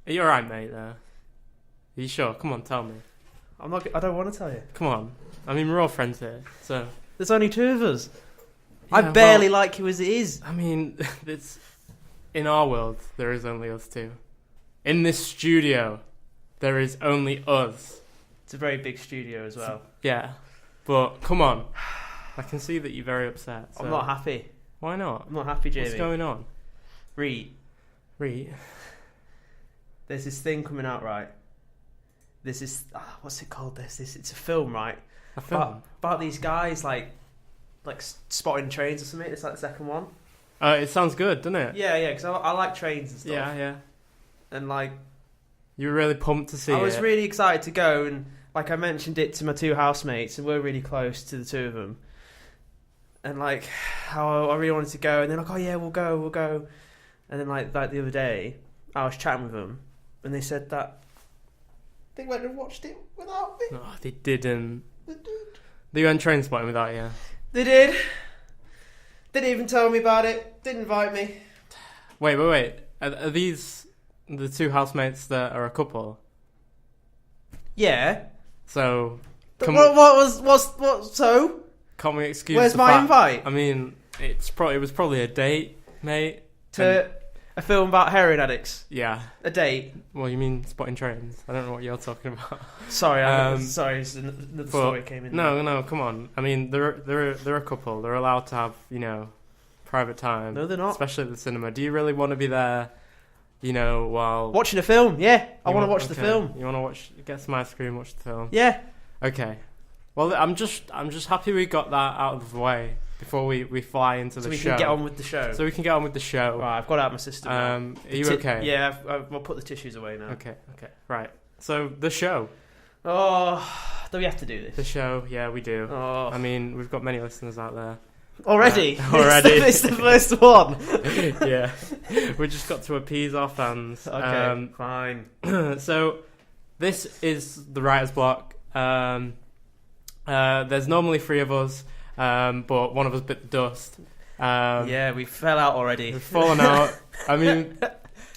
Are you alright, mate, there? Are you sure? Come on, tell me. I'm not. I don't want to tell you. Come on. I mean, we're all friends here, so... There's only two of us. Yeah, I barely like you as it is. I mean, it's... In our world, there is only us two. In this studio, there is only us. It's a very big studio as well. Yeah. But, come on. I can see that you're very upset. So. I'm not happy. Why not? I'm not happy, Jamie. What's going on? Reed. There's this thing coming out, right? This is... what's it called, this? It's a film, right? A film? About these guys, like spotting trains or something. It's like the second one. It sounds good, doesn't it? Yeah, because I like trains and stuff. Yeah. And, like... You were really pumped to see it. I was really excited to go, and, like, I mentioned it to my two housemates, and we're really close to the two of them. And, like, how I really wanted to go, and they're like, oh, yeah, we'll go. And then, like the other day, I was chatting with them, and they said that they went and watched it without me. No, they didn't. They did. They went train spotting without you? They did. Didn't even tell me about it. Didn't invite me. Wait. Are these the two housemates that are a couple? Yeah. So... What so? Can't we excuse Where's the my fact- invite? I mean, it was probably a date, mate. To a film about heroin addicts. Yeah. A date. Well, you mean spotting trains? I don't know what you're talking about. Sorry, sorry. Another story came in. No, come on. I mean, they're a couple. They're allowed to have, private time. No, they're not. Especially at the cinema. Do you really want to be there, while watching a film? Yeah, I want to watch the film. You want to get some ice cream, watch the film? Yeah. Okay. Well, I'm just happy we got that out of the way before we fly into the show. So we can get on with the show. Right, I've got it out of my system now. Are you okay? Yeah, I'll put the tissues away now. Okay. Right. So, the show. Oh, do we have to do this? The show, yeah, we do. Oh. I mean, we've got many listeners out there. Already? Already. It's the first one. Yeah. We just got to appease our fans. Okay, fine. So, this is the writer's block. There's normally three of us, but one of us bit the dust. Yeah, we fell out already. We've fallen out. I mean,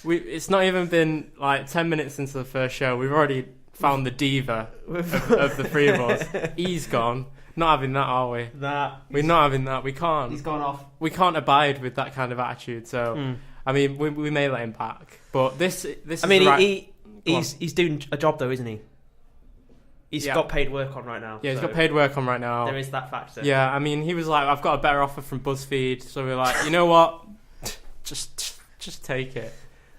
it's not even been like 10 minutes into the first show. We've already found the diva of the three of us. He's gone. Not having that, are we? We're not having that. We can't. He's gone off. We can't abide with that kind of attitude. So, I mean, we may let him back. But this. I mean, he's doing a job though, isn't he? He's got paid work on right now. Yeah, he's got paid work on right now. There is that factor. Yeah, I mean, he was like, I've got a better offer from BuzzFeed. So we're like, you know what? Just take it.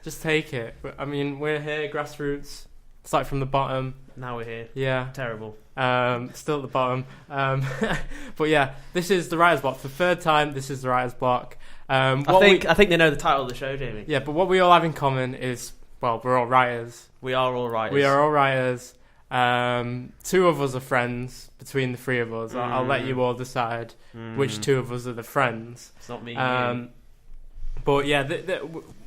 Just take it. I mean, we're here, grassroots. Start from the bottom. Now we're here. Yeah. Terrible. Still at the bottom. But yeah, this is the writer's block. For the third time, this is the writer's block. I think they know the title of the show, Jamie. Yeah, but what we all have in common is, well, we're all writers. We are all writers. We are all writers. Two of us are friends between the three of us. I'll let you all decide which two of us are the friends. It's not me. But yeah,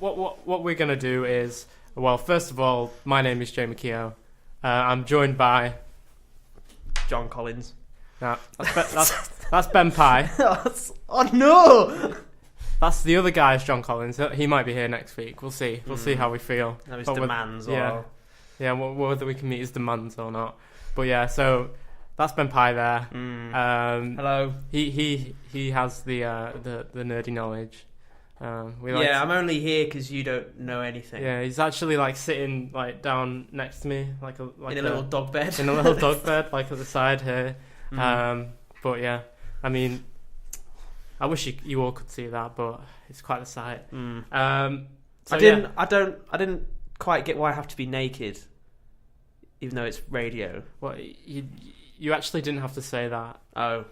what we're gonna do is, well, first of all, my name is Jamie Keogh. I'm joined by John Collins. No, that's Ben Pye. Oh no! That's the other guy, is John Collins. He might be here next week. We'll see. We'll see how we feel. Have his demands or... Yeah, whether we can meet his demands or not. But yeah, so that's Ben Pye there. Hello. He has the nerdy knowledge. I'm only here because you don't know anything. Yeah, he's actually like sitting like down next to me, in a little dog bed. In a little dog bed, like at the side here. But yeah, I mean, I wish you all could see that, but it's quite a sight. I didn't quite get why I have to be naked, even though it's radio. Well, you actually didn't have to say that. Oh,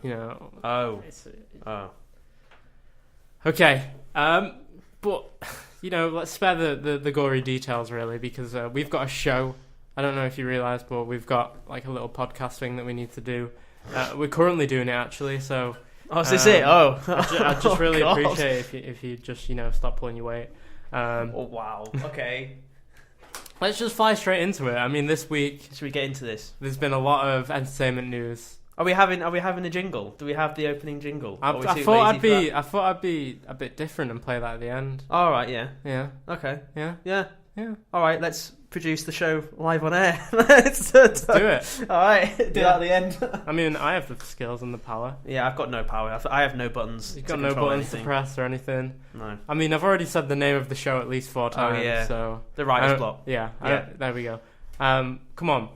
Okay, but let's spare the gory details really, because we've got a show. I don't know if you realise, but we've got like a little podcast thing that we need to do. We're currently doing it actually, so. Oh, is this it? Oh, I'd just really appreciate if you just stop pulling your weight. Oh wow. Okay. Let's just fly straight into it. I mean, this week, should we get into this? There's been a lot of entertainment news. Are we having a jingle? Do we have the opening jingle? I thought I'd be a bit different and play that at the end. All right. Yeah. Yeah. Okay. Yeah. Yeah. Yeah. All right, let's produce the show live on air. let's do it. All right, do that at the end. I mean, I have the skills and the power. Yeah, I've got no power. I have no buttons. You've got no buttons to press or anything. No. I mean, I've already said the name of the show at least 4 times. Oh, yeah. So The writer's block. Yeah. There we go. Come on.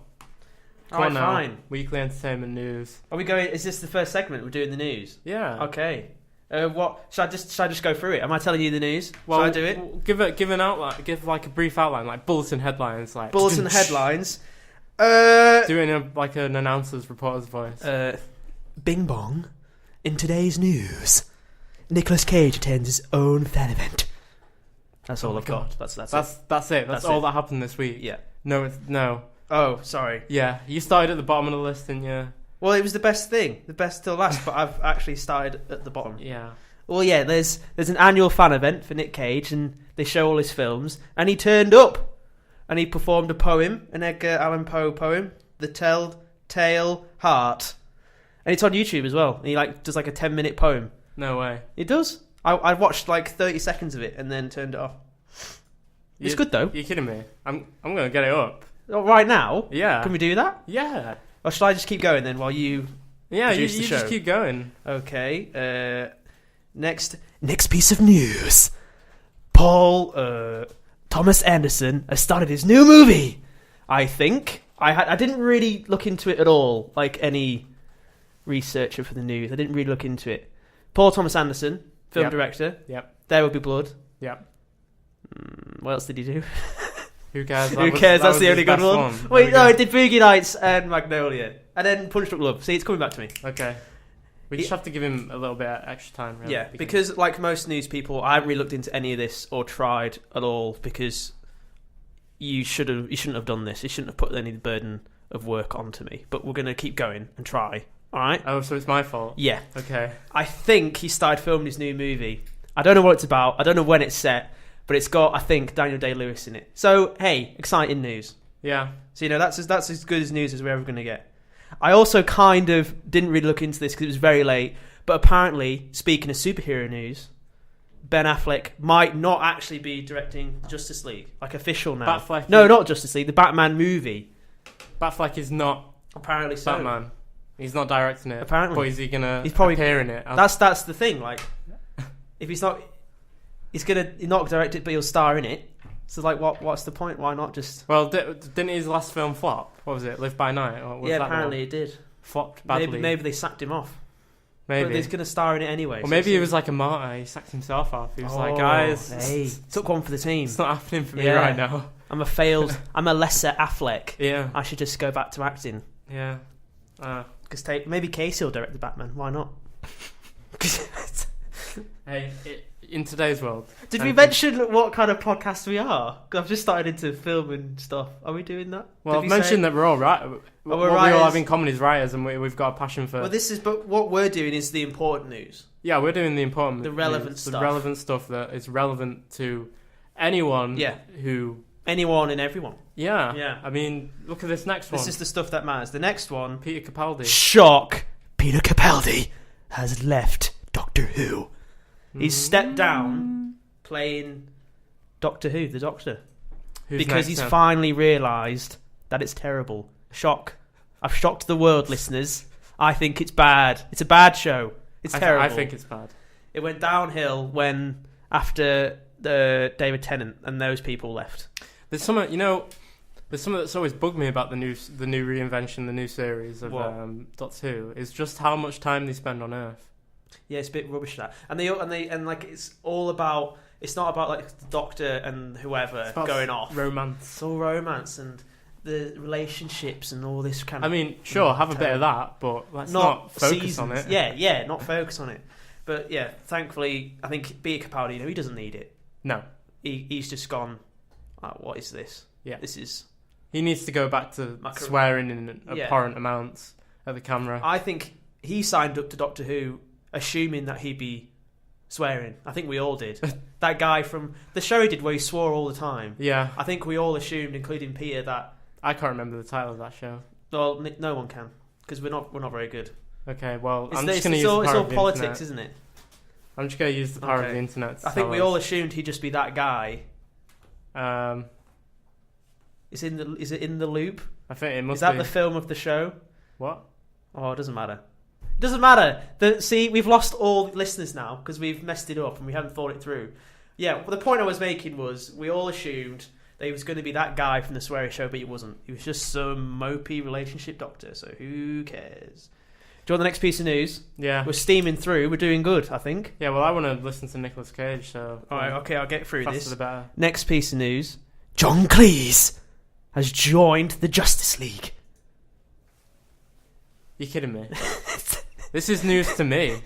All right, fine. Weekly entertainment news. Are we going? Is this the first segment we're doing the news? Yeah. Okay. What should I just go through it? Am I telling you the news? Well, should I do it? Give an outline. Give like a brief outline, like bulletin headlines, like Bulletin headlines. Doing an announcer's reporter's voice. Bing bong. In today's news, Nicolas Cage attends his own fan event. That's all I've got. That's it. That's it. That's all that happened this week. Yeah. No. Oh, sorry. Yeah, you started at the bottom of the list, didn't you? Well, it was the best thing, the best till last, but I've actually started at the bottom. Yeah. Well, yeah, there's an annual fan event for Nick Cage, and they show all his films, and he turned up, and he performed a poem, an Edgar Allan Poe poem, The Telltale Heart, and it's on YouTube as well. And he does a 10-minute poem. No way. He does. I watched 30 seconds of it and then turned it off. It's good though. You're kidding me? I'm gonna get it up. Oh, right now? Yeah. Can we do that? Yeah. Or should I just keep going then while you? Yeah, you the show? just keep going. Okay. Next piece of news. Paul Thomas Anderson has started his new movie. I think I didn't really look into it at all, like any researcher for the news. I didn't really look into it. Paul Thomas Anderson, film director. Yep. There Will Be Blood. Yep. What else did he do? Who cares? Who cares? That's the only good one. Wait, no, it did Boogie Nights and Magnolia, and then Punch Drunk Love. See, it's coming back to me. Okay. We just have to give him a little bit of extra time, really. Yeah, because like most news people, I haven't really looked into any of this or tried at all because you shouldn't have done this. You shouldn't have put any burden of work onto me. But we're going to keep going and try. All right? Oh, so it's my fault? Yeah. Okay. I think he started filming his new movie. I don't know what it's about. I don't know when it's set. But it's got, I think, Daniel Day-Lewis in it. So, hey, exciting news. Yeah. So, that's as good as news as we're ever going to get. I also kind of didn't really look into this because it was very late. But apparently, speaking of superhero news, Ben Affleck might not actually be directing Justice League. Like, official now. Batfleck. No, not Justice League. The Batman movie. Batfleck is not apparently so. Batman. He's not directing it. Apparently. But is he going to probably appear in it? That's the thing. Like, if he's not... He's gonna not direct it, but he'll star in it. So, what's the point? Why not just? Well, didn't his last film flop? What was it? Live by Night? Or was yeah, that apparently it did. Flopped badly. Maybe they sacked him off. Maybe but he's gonna star in it anyway. Or maybe he was like a martyr. He sacked himself off. He was like, guys, hey, took one for the team. It's not happening for me right now. I'm a lesser Affleck. Yeah. I should just go back to acting. Yeah. Because maybe Casey will direct the Batman. Why not? Hey. In today's world. Did we mention what kind of podcast we are? Because I've just started into film and stuff. Are we doing that? Well, I've mentioned that we're all right. What we all have in common is writers, and we've got a passion for... Well, but what we're doing is the important news. Yeah, we're doing the important the relevant news, stuff. The relevant stuff that is relevant to anyone who... Anyone and everyone. Yeah. Yeah. I mean, look at this next one. This is the stuff that matters. The next one... Peter Capaldi. Shock! Peter Capaldi has left Doctor Who. He's stepped down playing Doctor Who, the Doctor. Because he's finally realised that it's terrible. Shock. I've shocked the world, listeners. I think it's bad. It's a bad show. It's terrible. I think it's bad. It went downhill after David Tennant and those people left. There's something that's always bugged me about the new reinvention, the new series of Doctor Who, is just how much time they spend on Earth. Yeah, it's a bit rubbish that, and it's all about. It's not about like the Doctor and whoever going off. Romance. It's all romance and the relationships and all this kind of. I mean, sure, have a bit of that, but let's not focus seasons. on it. Yeah, not focus on it. But yeah, thankfully, I think Peter Capaldi, he doesn't need it. No, he's just gone. What is this? Yeah, this is. He needs to go back to swearing in abhorrent amounts at the camera. I think he signed up to Doctor Who, assuming that he'd be swearing. I think we all did. That guy from the show he did where he swore all the time. Yeah. I think we all assumed, including Peter, that... I can't remember the title of that show. Well, no one can, because we're not very good. Okay, well, I'm just going to use the power of the internet. It's all politics, isn't it? I'm just going to use the power of the internet. I think we all assumed he'd just be that guy. Is it in the loop? I think it must Is that be. the film of the show? What? Oh, it doesn't matter. It doesn't matter. See, we've lost all listeners now because we've messed it up and we haven't thought it through. Yeah, well, the point I was making was we all assumed that he was going to be that guy from the Sweary Show, but he wasn't. He was just some mopey relationship doctor, so who cares? Do you want the next piece of news? Yeah. We're steaming through. We're doing good, I think. Yeah, well, I want to listen to Nicolas Cage, so... All right, okay, I'll get through faster this. the better. Next piece of news. John Cleese has joined the Justice League. You kidding me? This is news to me.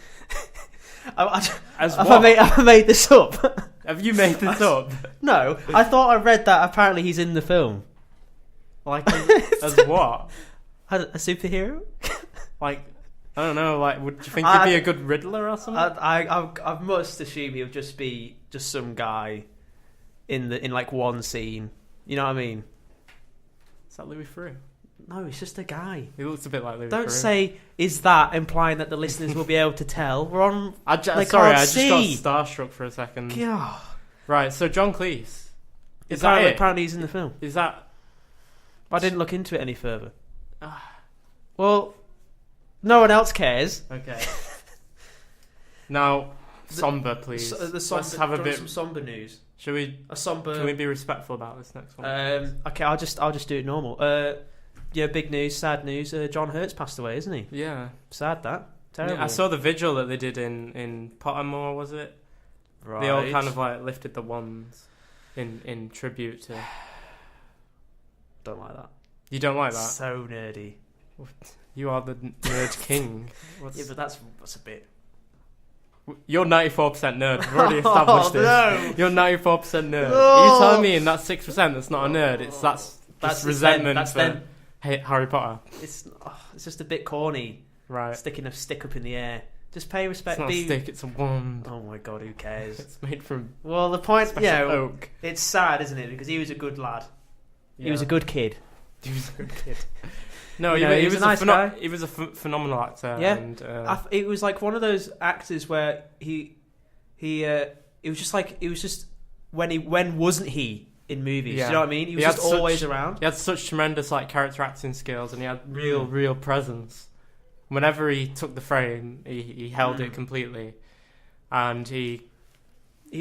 As have what? I made this up? Have you made this up? No, I thought I read that apparently he's in the film. Like, as what? A superhero? Like, I don't know, like, would you think he'd be a good Riddler or something? I must assume he'll just be just some guy in like one scene. You know what I mean? Is that Louis Theroux? No, it's just a guy. He looks a bit like Louis Theroux. Don't say, is that implying that the listeners will be able to tell? We're on... I just got starstruck for a second. Yeah. Right, so John Cleese. Is that it? Apparently he's in the film. Is that... I didn't look into it any further. Well, no one else cares. Okay. Now, somber, please. Let's have a bit... some somber news. Should we... Can we be respectful about this next one? Okay, I'll just do it normal. Yeah, big news, sad news. John Hurt's passed away, isn't he? Yeah. Sad, that. Terrible. Yeah, I saw the vigil that they did in Pottermore, was it? Right. They all kind of like lifted the wands in tribute to... Don't like that. You don't like that? So nerdy. You are the nerd king. Yeah, but that's a bit... You're 94% nerd. We've already established this. No. You're 94% nerd. No. Are you telling me in that 6% that's not a nerd? That's resentment for Harry Potter. It's just a bit corny. Right. Sticking a stick up in the air. Just pay respect. It's not a stick, it's a wand. Oh my god, who cares? It's made from the point, oak. It's sad, isn't it? Because he was a good lad. Yeah. He was a good kid. He was a good kid. No, he was a nice guy. He was a phenomenal actor. Yeah, and, it was like one of those actors where he it was just when wasn't he in movies? Yeah. You know what I mean? He was just always around. He had such tremendous like character acting skills, and he had real presence. Whenever he took the frame, he held it completely, and he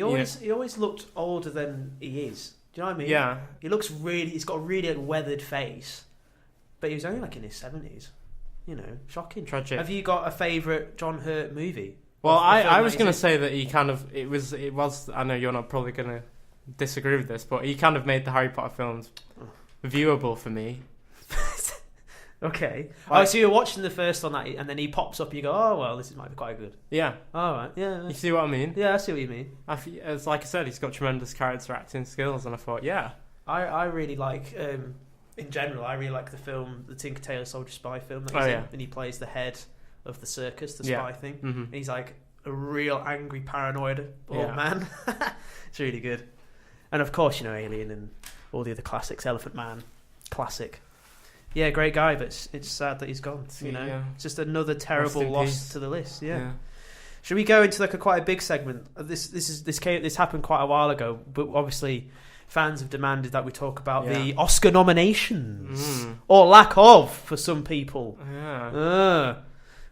always looked older than he is. Do you know what I mean? Yeah, he's got a really weathered face, but he was only like in his 70s. You know, shocking. Tragic. Have you got a favourite John Hurt movie? Well, I was going to say that he kind of it was. I know you're not probably going to disagree with this, but he kind of made the Harry Potter films viewable for me. Okay. Like, so you're watching the first on that, and then he pops up, and you go, "Oh well, this might be quite good." Yeah. All right. Yeah. You see what I mean? Yeah, I see what you mean. As like I said, he's got tremendous character acting skills, and I thought, yeah. I really like, in general, I really like the film, the Tinker Tailor Soldier Spy film that he's in, and he plays the head of the circus, the spy thing. Mm-hmm. And he's like a real angry, paranoid old man. It's really good. And of course, Alien and all the other classics, Elephant Man, classic. Yeah, great guy, but it's sad that he's gone. It's just another terrible loss to the list. Yeah. Should we go into like quite a big segment? This happened quite a while ago, but obviously fans have demanded that we talk about the Oscar nominations or lack of for some people. Yeah.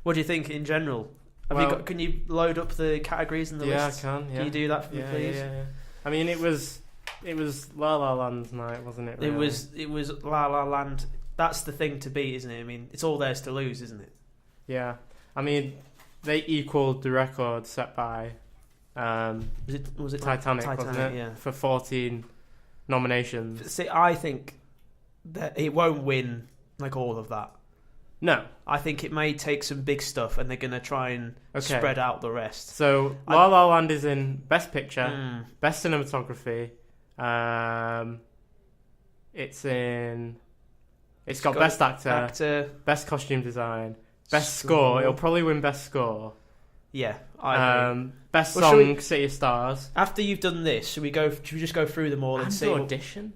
What do you think in general? Can you load up the categories and the list? Yeah, I can. Yeah. Can you do that for me, please? Yeah. I mean, it was La La Land's night, wasn't it? Really? It was La La Land. That's the thing to beat, isn't it? I mean, it's all theirs to lose, isn't it? Yeah. I mean, they equalled the record set by was it Titanic, wasn't it? Yeah. For 14 nominations. See, I think that it won't win like all of that. No. I think it may take some big stuff, and they're going to try and spread out the rest. So, La La Land is in Best Picture, Best Cinematography. It's got Best Actor, Best Costume Design, Best Score. It'll probably win Best Score. Yeah, I agree. Best Song, City of Stars. After you've done this, should we just go through them all and see? Audition.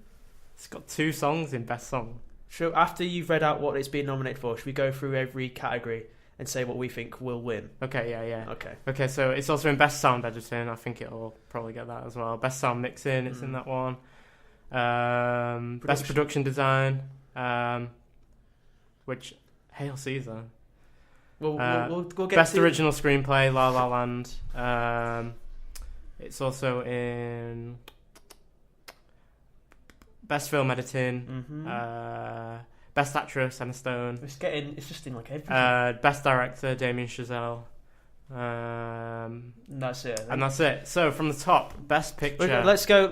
It's got 2 songs in Best Song. So after you've read out what it's been nominated for, should we go through every category and say what we think will win? Okay, yeah. Okay, so it's also in Best Sound Editing. I think it'll probably get that as well. Best Sound Mixing, it's in that one. Best production design, which Hail Caesar. We'll get best to original screenplay, La La Land. It's also in best film editing. Best actress, Emma Stone. It's just in like everything. Best director, Damien Chazelle. That's it. And that's it. So from the top, best picture. Let's go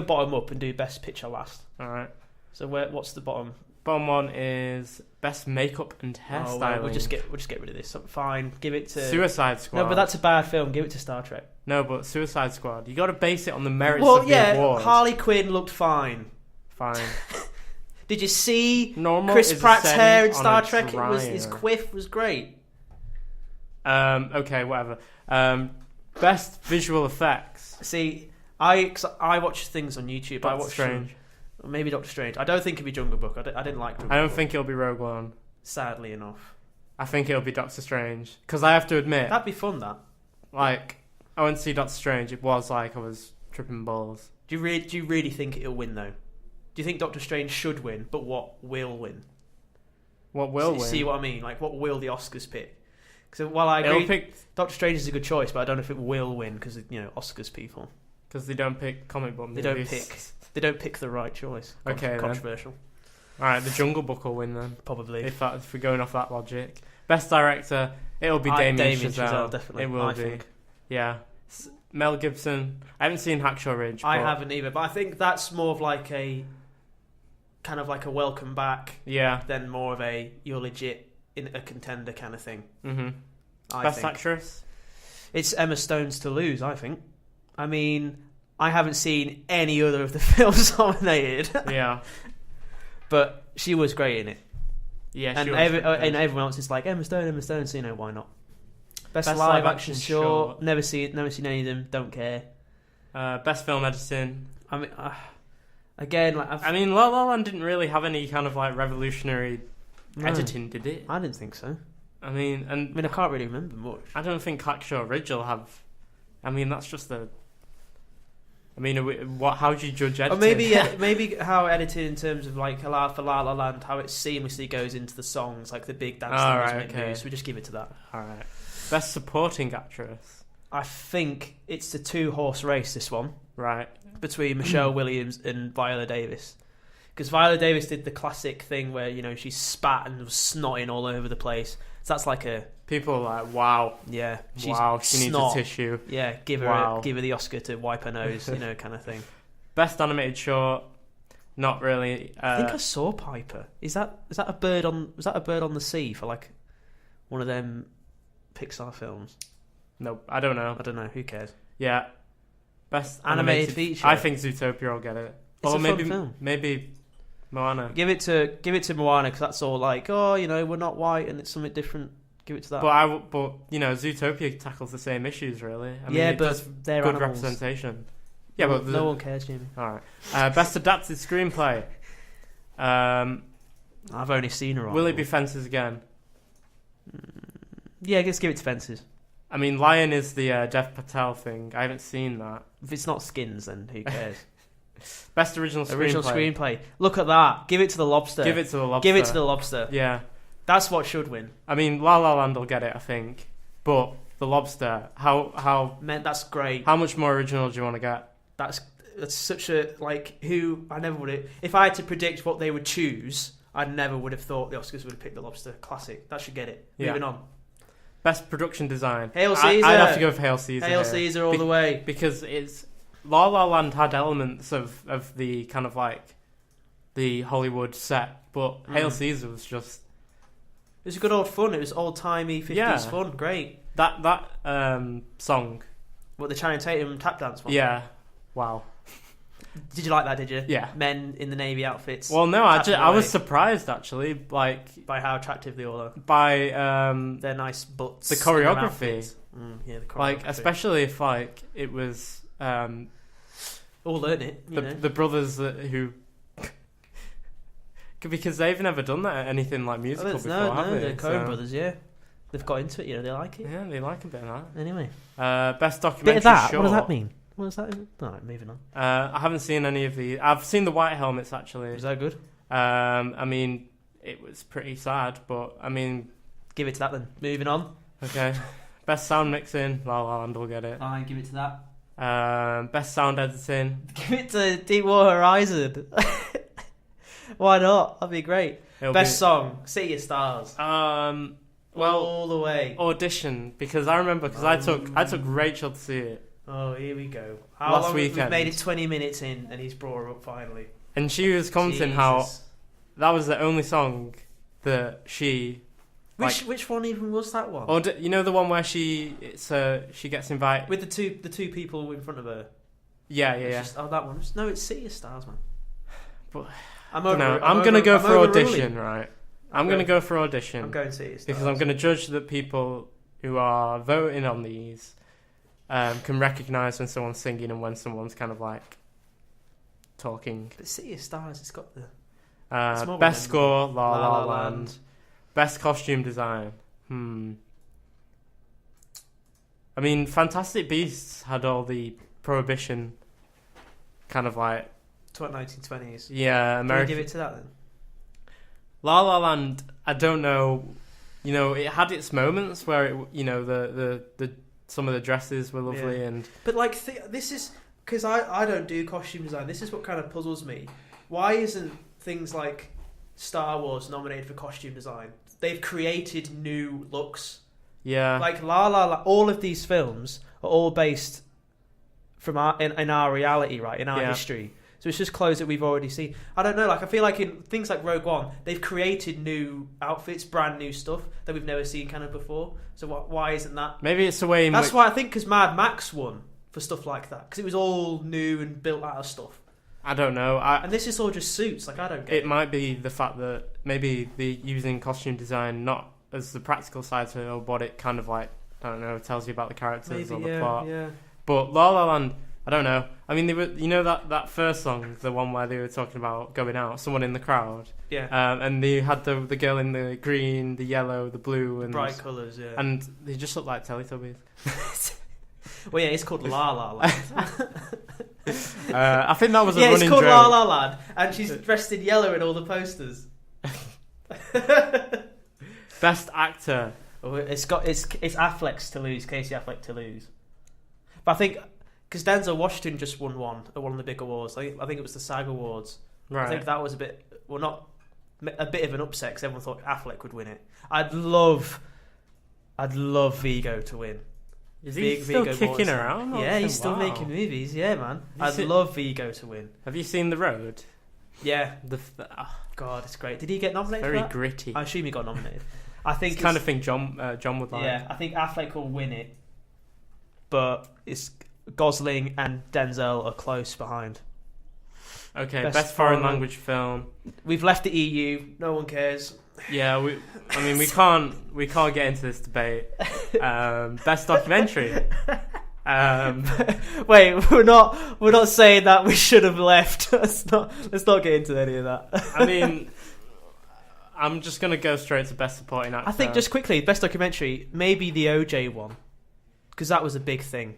bottom up and do best picture last. All right. So what's the bottom? Bottom one is best makeup and hairstyling. We'll just get rid of this. Fine, give it to Suicide Squad. No, but that's a bad film. Give it to Star Trek. No, but Suicide Squad. You got to base it on the merits of the award. Harley Quinn looked fine. Fine. Did you see Normal Chris is Pratt's ascend hair in on Star a Trek? dryer. His quiff was great. Okay, whatever. Best visual effects. See, I watch things on YouTube. I watch Strange. Maybe Doctor Strange. I don't think it'll be Jungle Book. I didn't like Jungle Book. I don't think it'll be Rogue One. Sadly enough. I think it'll be Doctor Strange. Because I have to admit, That'd be fun, that. like, I went to see Doctor Strange. It was like I was tripping balls. Do you really think it'll win, though? Do you think Doctor Strange should win, but what will win? What will win? See what I mean? Like, what will the Oscars pick? Because while I agree, Doctor Strange is a good choice, but I don't know if it will win because Oscars people. Because they don't pick comic book movies. They don't pick the right choice. Okay, controversial. All right, the Jungle Book will win then. Probably. If we're going off that logic. Best director, it'll be Damien Chazelle. Definitely. It will be. Think. Yeah. Mel Gibson. I haven't seen Hacksaw Ridge. I haven't either, but I think that's more of like a kind of like a welcome back. Yeah. Than more of a you're legit in a contender kind of thing. Best actress. It's Emma Stone's to lose, I think. I mean, I haven't seen any other of the films nominated. Yeah. But she was great in it. Yeah, and everyone else is like Emma Stone, so why not? Best live action short. Never seen any of them. Don't care. Best film editing. I mean, again, like La La Land didn't really have any kind of like revolutionary editing, did it? I didn't think so. I mean, I can't really remember much. I don't think Hacksaw Ridge will have. I mean, that's just the. I mean, how do you judge editing? Or maybe how edited in terms of like for La La Land, how it seamlessly goes into the songs, like the big dance numbers. Okay. So we just give it to that. All right. Best supporting actress. I think it's the 2-horse race. This one, right, between Michelle Williams and Viola Davis, because Viola Davis did the classic thing where she spat and was snotting all over the place. So that's like a. People are like, wow. Yeah. She needs a tissue. Yeah, give her the Oscar to wipe her nose, kind of thing. Best animated short, not really. I think I saw Piper. Was that a bird on the sea for like one of them Pixar films? No, I don't know. Who cares? Yeah. Best animated feature. I think Zootopia will get it. It's a fun film. Maybe Moana. Give it to Moana because that's all like, we're not white and it's something different. Give it to that. But Zootopia tackles the same issues, really. I mean, it does they're good animals. representation. Yeah, but no one cares, Jimmy. All right. Best adapted screenplay. I've only seen her. Will it be Fences again? Yeah, let's give it to Fences. I mean, Lion is the Dev Patel thing. I haven't seen that. If it's not Skins, then who cares? Best original screenplay. Look at that. Give it to The Lobster. Give it to The Lobster. Yeah. That's what should win. I mean, La La Land will get it, I think. But The Lobster, how... Man, that's great. How much more original do you want to get? That's such a... Like, I never would have... If I had to predict what they would choose, I never would have thought the Oscars would have picked The Lobster. Classic. That should get it. Yeah. Moving on. Best production design. Hail Caesar. I'd have to go with Hail Caesar. Hail Caesar all the way. Because La La Land had elements of the kind of like the Hollywood set, but Hail Caesar was just... It was good old fun. It was old-timey 50s fun. Great. That song. What, the Channing Tatum tap dance one? Yeah. Wow. Did you like that, did you? Yeah. Men in the Navy outfits. Well, no, I was surprised, actually. Like, by how attractive they all are. By... their nice butts. The choreography. Yeah, the choreography. Like, especially if, like, it was... all learn it, the brothers who... Because they've never done that at anything like musical before, have they? The Coen brothers, yeah. They've got into it, they like it. Yeah, they like a bit of that. Anyway. Best documentary bit of that? short. What does that mean? What was that? Alright, moving on. I haven't seen any of the. I've seen the White Helmets actually. Was that good? I mean, it was pretty sad, but I mean, Give it to that then. Moving on. okay. Best sound mixing, La La Land will get it. Fine, give it to that. Best sound editing. Give it to Deepwater Horizon. Why not? That'd be great. Best song, City of Stars. Well, all the way. Audition, because I remember I took Rachel to see it. Oh, here we go. Last weekend. We've made it 20 minutes in, and he's brought her up finally. And she was commenting how that was the only song that she. Which one even was that one? Or you know the one where she gets invited with the two people in front of her. Yeah. That one. No, it's City of Stars, man. But I'm gonna go for audition, right? I'm gonna go for audition. I'm going City of Stars because I'm gonna judge the people who are voting on these can recognise when someone's singing and when someone's kind of like talking. But City of Stars, it's got the best score, La La Land. Best costume design. I mean, Fantastic Beasts had all the Prohibition kind of like 1920s. Yeah, American. Give it to that then. La La Land, I don't know. You know, it had its moments where it, you know, the some of the dresses were lovely and. But like, this is because I don't do costume design. This is what kind of puzzles me. Why isn't things like Star Wars nominated for costume design? They've created new looks. Yeah. Like La La Land, all of these films are all based from in our reality, right? In our history. So it's just clothes that we've already seen. I don't know, like I feel like in things like Rogue One, they've created new outfits, brand new stuff that we've never seen kind of before. So why isn't that? Maybe it's the way in That's why I think because Mad Max won for stuff like that. Because it was all new and built out of stuff. I don't know. And this is all just suits. Like I don't get it. It might be the fact that maybe they're using costume design not as the practical side to it, but it kind of like, I don't know, tells you about the characters or the plot. Yeah. But La La Land, I don't know. I mean, they were, you know, that first song, the one where they were talking about going out, someone in the crowd. Yeah. And they had the girl in the green, the yellow, the blue, and bright colours. Yeah. And they just look like Teletubbies. Well, yeah, it's called La La Land. I think that was a running joke. Yeah, it's called La La Land, and she's dressed in yellow in all the posters. Best actor. Oh, it's Affleck's to lose, Casey Affleck to lose. But I think because Denzel Washington just won one at one of the big awards. I think it was the SAG Awards. Right. I think that was a bit of an upset because everyone thought Affleck would win it. I'd love Vigo to win. Is he still Viggo kicking Mortensen. around? Yeah, he's still making movies. Yeah, man. I'd love Vigo to win. Have you seen The Road? Yeah. God, it's great. Did he get nominated? Very for that? gritty. I assume he got nominated. I think it's the kind of thing John would like. Yeah, I think Affleck will win it, but it's Gosling and Denzel are close behind. Okay, best foreign language film. We've left the EU. No one cares. Yeah, we can't get into this debate. Best documentary. Wait, we're not saying that we should have left. Let's not get into any of that. I mean, I'm just gonna go straight to best supporting actor. I think just quickly, best documentary, maybe the OJ one, because that was a big thing.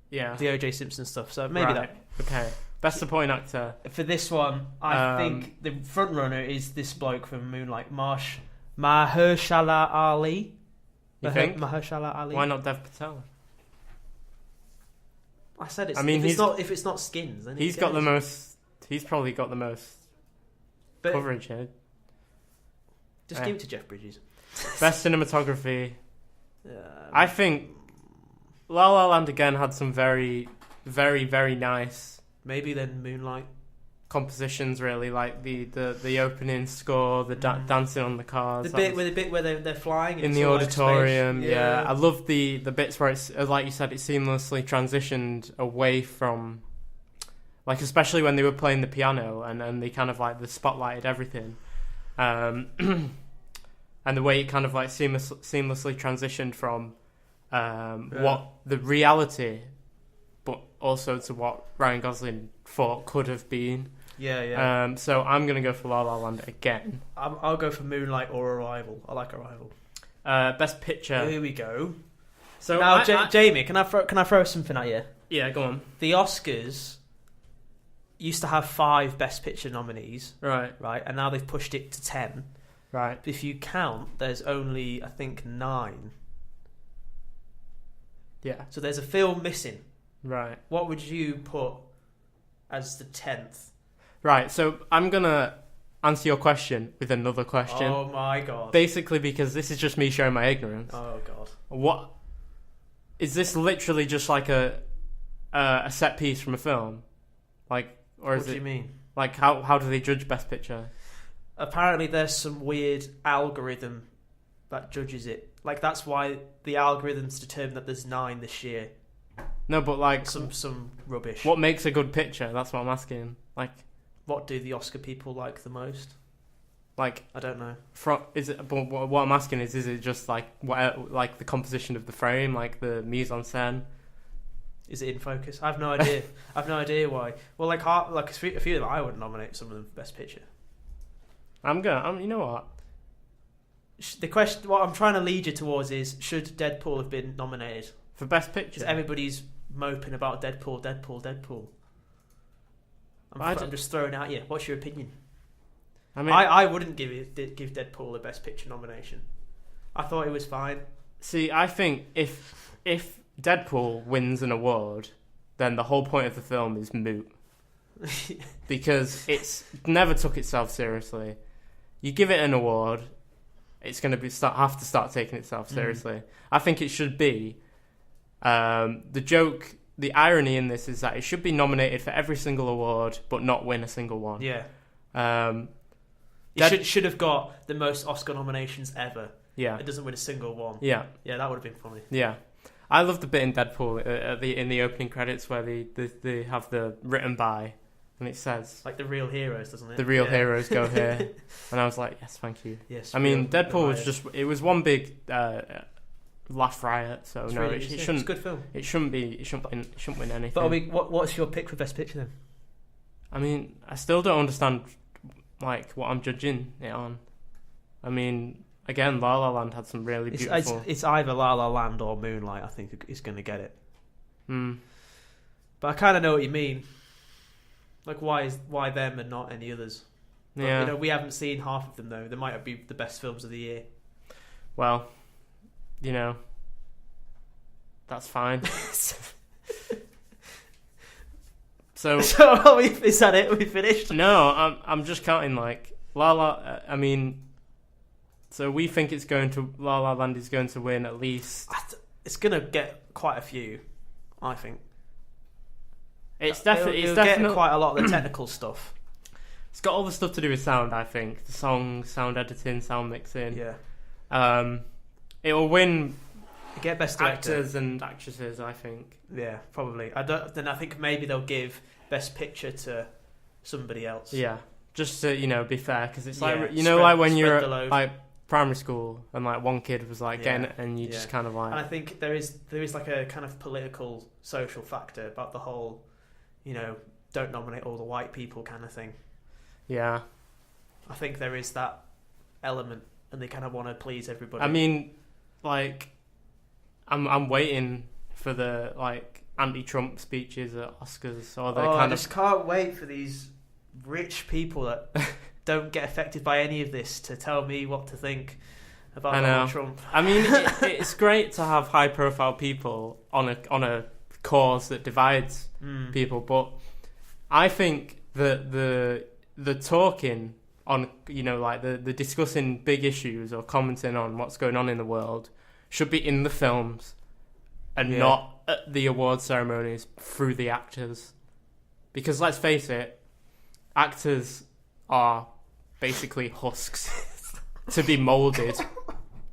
Yeah, the OJ Simpson stuff. So maybe that. Okay. Best supporting actor. For this one, I think the front runner is this bloke from Moonlight, Mahershala Ali. You think? Mahershala Ali. Why not Dev Patel? I said it's. I mean, if it's not Skins, then he's got the most. He's probably got the most coverage here. Just give it to Jeff Bridges. Best cinematography. I think La La Land again had some very, very, very nice. Maybe then Moonlight compositions, really, like the opening score, the dancing on the cars, the bit where they're flying in the auditorium. Yeah, I love the bits where it's like you said, it seamlessly transitioned away from, like, especially when they were playing the piano and they kind of like the spotlighted everything, and the way it kind of like seamlessly transitioned from what the reality, but also to what Ryan Gosling thought could have been. Yeah. So I'm going to go for La La Land again. I'll go for Moonlight or Arrival. I like Arrival. Best picture. Here we go. So now, Jamie, can I throw something at you? Yeah, go on. The Oscars used to have 5 Best Picture nominees, Right. and now they've pushed it to 10. Right. But if you count, there's only, I think, 9. Yeah. So there's a film missing. Right. What would you put as the 10th? Right, so I'm going to answer your question with another question. Oh my god. Basically, because this is just me showing my ignorance. Oh god. What is this literally just like a set piece from a film? Like, or is What do you mean? Like, how do they judge Best Picture? Apparently there's some weird algorithm that judges it. Like, that's why the algorithms determine that there's 9 this year. No, but like some rubbish. What makes a good picture? That's what I'm asking. Like, what do the Oscar people like the most? Like, I don't know. Is it? But what I'm asking is it just like like the composition of the frame, like the mise en scène? Is it in focus? I have no idea. I have no idea why. Well, like a few of them, I would nominate some of them for Best Picture. You know what? The question, what I'm trying to lead you towards is, should Deadpool have been nominated For Best Picture? Because everybody's moping about Deadpool. I'm just throwing it at you. What's your opinion? I mean, I wouldn't give Deadpool a Best Picture nomination. I thought it was fine. See, I think if Deadpool wins an award, then the whole point of the film is moot. Because it's never took itself seriously. You give it an award, it's going to have to start taking itself seriously. I think it should be. The irony in this is that it should be nominated for every single award, but not win a single one. Yeah. It should have got the most Oscar nominations ever. Yeah. It doesn't win a single one. Yeah. Yeah, that would have been funny. Yeah. I love the bit in Deadpool in the opening credits where they have the written by, and it says like the real heroes, doesn't it? The real heroes go here, and I was like, yes, thank you. Yes. I mean, Deadpool was one big laugh riot. So no, really, it shouldn't. It's a good film. It shouldn't win anything. But I mean, what's your pick for Best Picture then? I mean, I still don't understand like what I'm judging it on. I mean, again, La La Land had some really beautiful. It's either La La Land or Moonlight. I think is going to get it. But I kind of know what you mean. Like, why them and not any others? But, yeah. we haven't seen half of them though. They might be the best films of the year. Well, that's fine. So is that it? We finished? No, I'm just counting like I mean, so we think La La Land is going to win at least. It's going to get quite a few, I think. It's definitely get quite a lot of the technical stuff. It's got all the stuff to do with sound. I think the songs, sound editing, sound mixing. Yeah. It will win. Get best director. Actors and actresses, I think. Yeah, probably. Then I think maybe they'll give Best Picture to somebody else. Yeah, just to be fair, because it's like like when you're at like primary school and like one kid was like getting it, and you just kind of like. And I think there is like a kind of political, social factor about the whole, don't nominate all the white people kind of thing. Yeah, I think there is that element, and they kind of want to please everybody. I mean, like. I'm waiting for the like anti-Trump speeches at Oscars, or I just can't wait for these rich people that don't get affected by any of this to tell me what to think about Donald Trump. I mean, it's great to have high-profile people on a cause that divides people, but I think that the talking on like the discussing big issues or commenting on what's going on in the world should be in the films and not at the award ceremonies through the actors. Because let's face it, actors are basically husks to be moulded,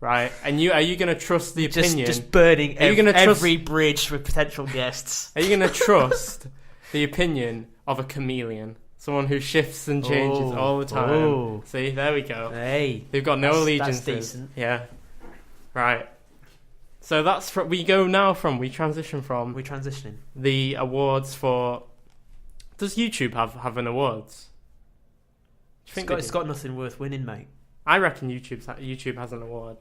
right? And are you going to trust the opinion? Just burning every bridge with potential guests. Are you going to trust the opinion of a chameleon? Someone who shifts and changes all the time. Oh. See, there we go. Hey. They've got no allegiances. That's decent. Yeah. Right. So we transition from We're transitioning the awards for. Does YouTube have an awards? It's got nothing worth winning, mate. I reckon YouTube has an award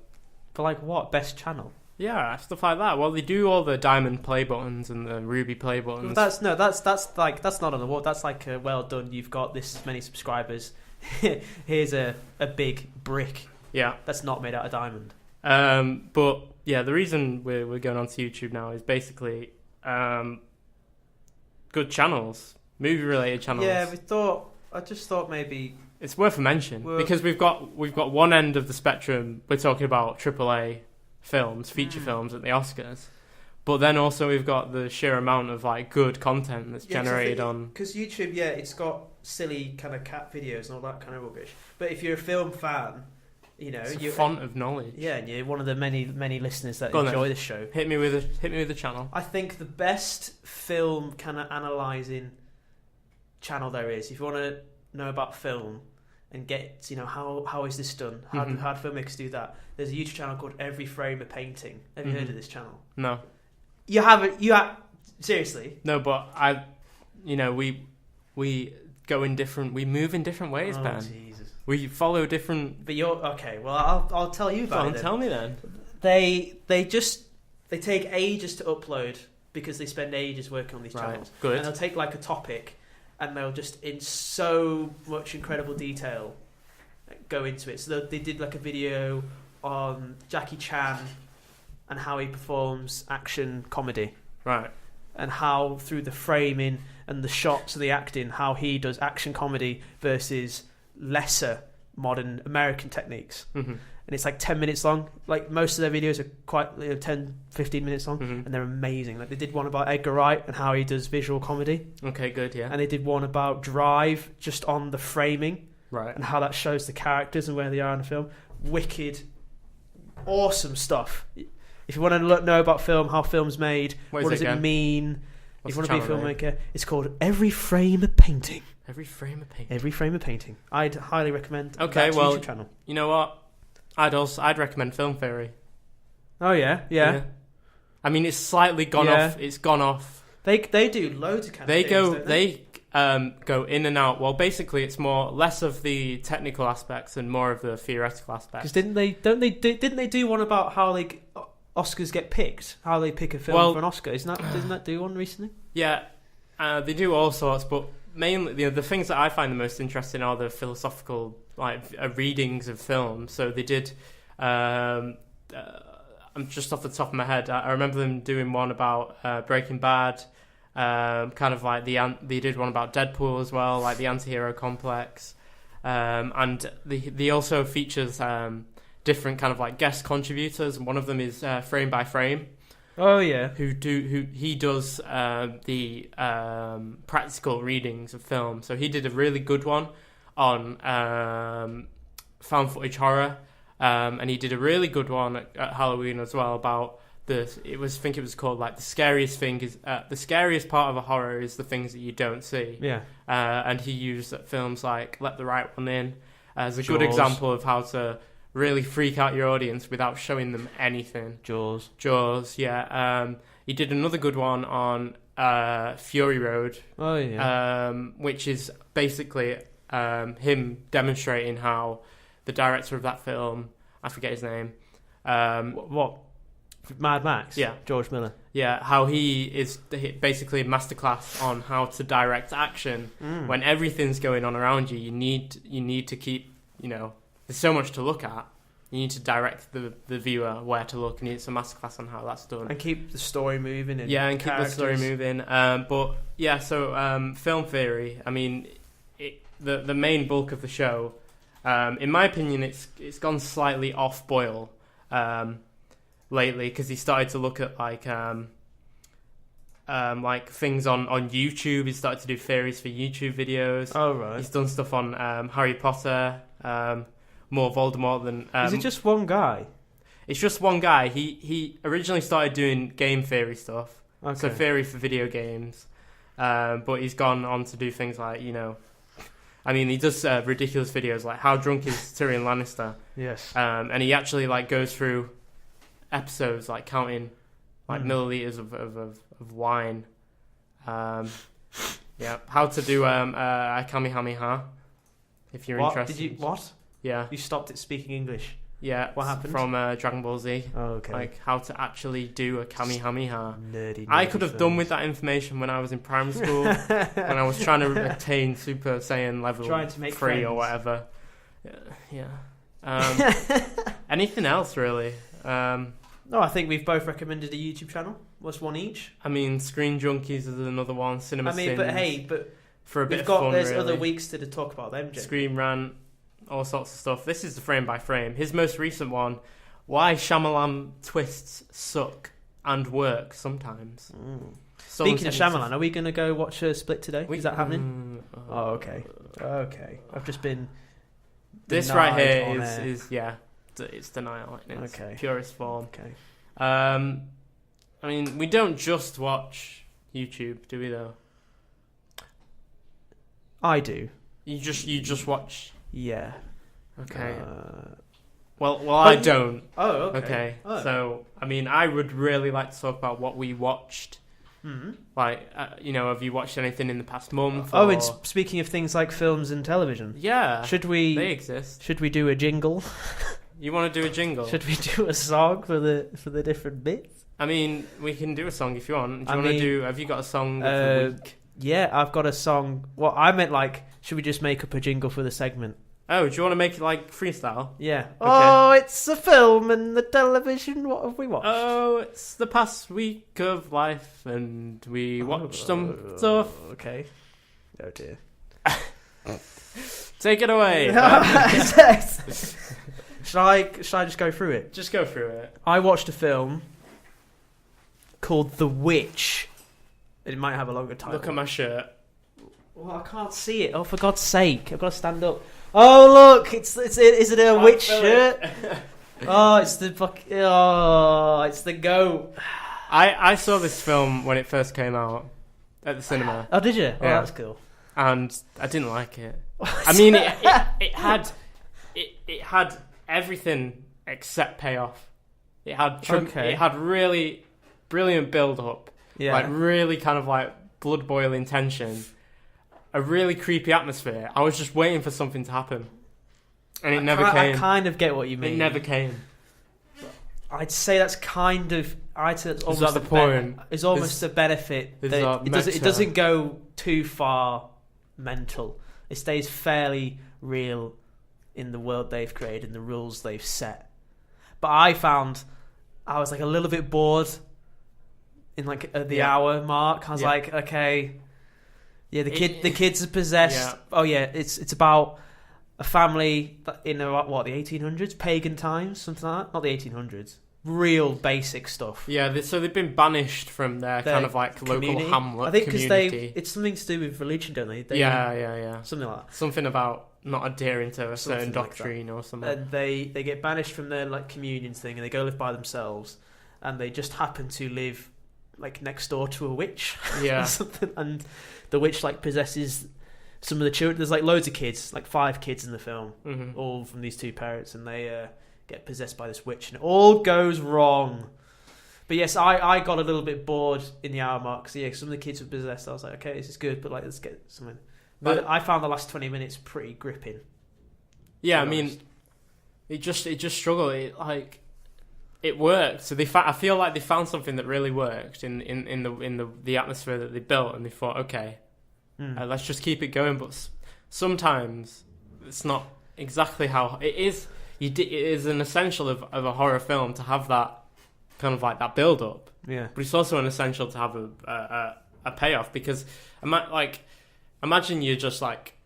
for like what? Best channel? Yeah, stuff like that. Well, they do all the diamond play buttons and the ruby play buttons. That's not an award. That's like a well done. You've got this many subscribers. Here's a big brick. Yeah, that's not made out of diamond. But yeah, the reason we're going on to YouTube now is basically good channels, movie related channels. Yeah, I just thought maybe it's worth a mention because we've got one end of the spectrum. We're talking about AAA films, feature films at the Oscars, but then also we've got the sheer amount of like good content that's generated on. Because YouTube, it's got silly kind of cat videos and all that kind of rubbish. But if you're a film fan, it's a font of knowledge. Yeah, and you're one of the many listeners that enjoy this show. Hit me with a channel. I think the best film kind of analysing channel there is. If you want to know about film and get how is this done? How do filmmakers do that? There's a YouTube channel called Every Frame a Painting. Have you heard of this channel? No. You haven't. Seriously? No, but we go in different. We move in different ways, Ben. Jesus. We follow different. But you're okay. Well, I'll tell you about it. Tell me then. They take ages to upload because they spend ages working on these channels. Good. And they'll take like a topic, and they'll just in so much incredible detail go into it. So they did like a video on Jackie Chan and how he performs action comedy. Right. And how through the framing and the shots of the acting, how he does action comedy versus lesser modern American techniques. Mm-hmm. And it's like 10 minutes long. Like most of their videos are quite 10, 15 minutes long, and they're amazing. Like they did one about Edgar Wright and how he does visual comedy. Okay, good, yeah. And they did one about Drive, just on the framing. Right. And how that shows the characters and where they are in the film. Wicked, awesome stuff. If you want to know about film, how film's made, what does it mean? If you want to be a filmmaker, it's called Every Frame a Painting. Every Frame a Painting. Every Frame a Painting. I'd highly recommend that YouTube channel. You know what? I'd recommend Film Theory. Oh yeah. I mean, it's slightly gone off. It's gone off. They do loads of kind of things, don't they? Go in and out. Well, basically, it's less of the technical aspects and more of the theoretical aspects. Because didn't they do one about how Oscars get picked? How they pick a film for an Oscar? Didn't that do one recently? Yeah, they do all sorts, but mainly the things that I find the most interesting are the philosophical readings of films. So they did. I'm just off the top of my head. I remember them doing one about Breaking Bad. Kind of like they did one about Deadpool as well, like the anti-hero complex, and they also features different kind of like guest contributors. One of them is Frame by Frame. Oh yeah, who he does the practical readings of film. So he did a really good one on found footage horror, and he did a really good one at Halloween as well about. I think it was called like the scariest thing is the scariest part of a horror is the things that you don't see. Yeah. And he used films like Let the Right One In as a Jaws. good example of how to really freak out your audience without showing them anything. Jaws, yeah. He did another good one on Fury Road. Oh yeah. Which is basically him demonstrating how the director of that film, I forget his name. What? Mad Max? Yeah. George Miller. Yeah, how he is basically a masterclass on how to direct action when everything's going on around you. You need to keep, there's so much to look at. You need to direct the viewer where to look, and it's a masterclass on how that's done. And keep the story moving. And keep the story moving. So Film Theory, I mean, the main bulk of the show, in my opinion, it's gone slightly off boil. Lately, because he started to look at like things on YouTube. He started to do theories for YouTube videos. Oh right. He's done stuff on Harry Potter, more Voldemort than. Is it just one guy? It's just one guy. He originally started doing game theory stuff, so theory for video games, but he's gone on to do things like I mean, he does ridiculous videos like how drunk is Tyrion Lannister. Yes. And he actually goes through episodes counting milliliters of wine. How to do a Kamehameha if you're interested. Did you what? Yeah. You stopped it speaking English. Yeah, What happened? From Dragon Ball Z. Oh, okay. Like how to actually do a Kamehameha. Nerdy I could have films. done with that information when I was in primary school, when I was trying to attain Super Saiyan level Trying to make 3 friends. or whatever. Yeah. Anything else really? No, I think we've both recommended a YouTube channel. What's one each? I mean, Screen Junkies is another one. Cinema Sins. But hey, for a bit we've of got fun, there's really. other weeks to talk about them, Jake. Screen Rant, all sorts of stuff. This is the frame by frame. His most recent one, Why Shyamalan Twists Suck and Work Sometimes. Speaking of Shyamalan, are we going to go watch a Split today? Is that happening? Okay. I've just been. This right here on is it's denial in its Okay. purest form. Okay. I mean, we don't just watch YouTube, do we? Though I do. you just watch. Yeah. Okay. Uh, well, I don't. Oh, okay. Okay. Oh. So, I mean, I would really like to talk about what we watched. Hmm. Like, have you watched anything in the past month? Oh, or... and speaking of things like films and television, yeah, should they we exist. do a jingle? You want to do a jingle? Should we do a song for the different bits? I mean, we can do a song if you want. Do you I want to mean, do? Have you got a song of the week? Yeah, I've got a song. Well, I meant like, should we just make up a jingle for the segment? Oh, do you want to make it like freestyle? Yeah. Oh, it's a film and the television. What have we watched? Oh, it's the past week of life, and we watched some stuff. Okay. Oh dear. Take it away. Should I just go through it? Just go through it. I watched a film called The Witch. It might have a longer title. Look at my shirt. Well, I can't see it. Oh, for God's sake! I've got to stand up. Oh, look! Is it a witch shirt? Oh, it's the it's the goat. I saw this film when it first came out at the cinema. Oh, did you? Oh, Yeah. that's cool. And I didn't like it. I mean, it had everything except payoff. It had Okay. It had really brilliant build up, Yeah. like really kind of like blood boiling tension, a really creepy atmosphere. I was just waiting for something to happen, and it never came. I kind of get what you mean. It never came. I'd say that's kind of. I'd say that's almost that the point? It's almost a benefit. is That that it meta? doesn't go too far mental. It stays fairly real in the world they've created and the rules they've set. But I found I was like a little bit bored in like at the hour mark. I was like, okay, yeah, the kids are possessed. Yeah. Oh yeah, it's about a family in the 1800s, pagan times, something like that. Not the 1800s. Real basic stuff. Yeah, so they've been banished from their kind of like community. local hamlet I think because community. it's something to do with religion, don't they? Yeah. Something like that. Something about not adhering to a certain Something like doctrine or something. And they get banished from their like communion thing, and they go live by themselves, and they just happen to live like next door to a witch. Yeah. or something, and the witch like possesses some of the children. There's like loads of kids, like 5 kids in the film, Mm-hmm. all from these 2 parents, and they get possessed by this witch, and it all goes wrong. But yes, I got a little bit bored in the hour mark. So yeah, some of the kids were possessed. I was like, okay, this is good, but like let's get something. But I found the last 20 minutes pretty gripping. Yeah, I mean, it just struggled. It worked. So I feel like they found something that really worked in the atmosphere that they built, and they thought, okay, let's just keep it going. But sometimes it's not exactly how it is. It is an essential of a horror film to have that kind of like that build up. Yeah, but it's also an essential to have a payoff, because imagine you're just like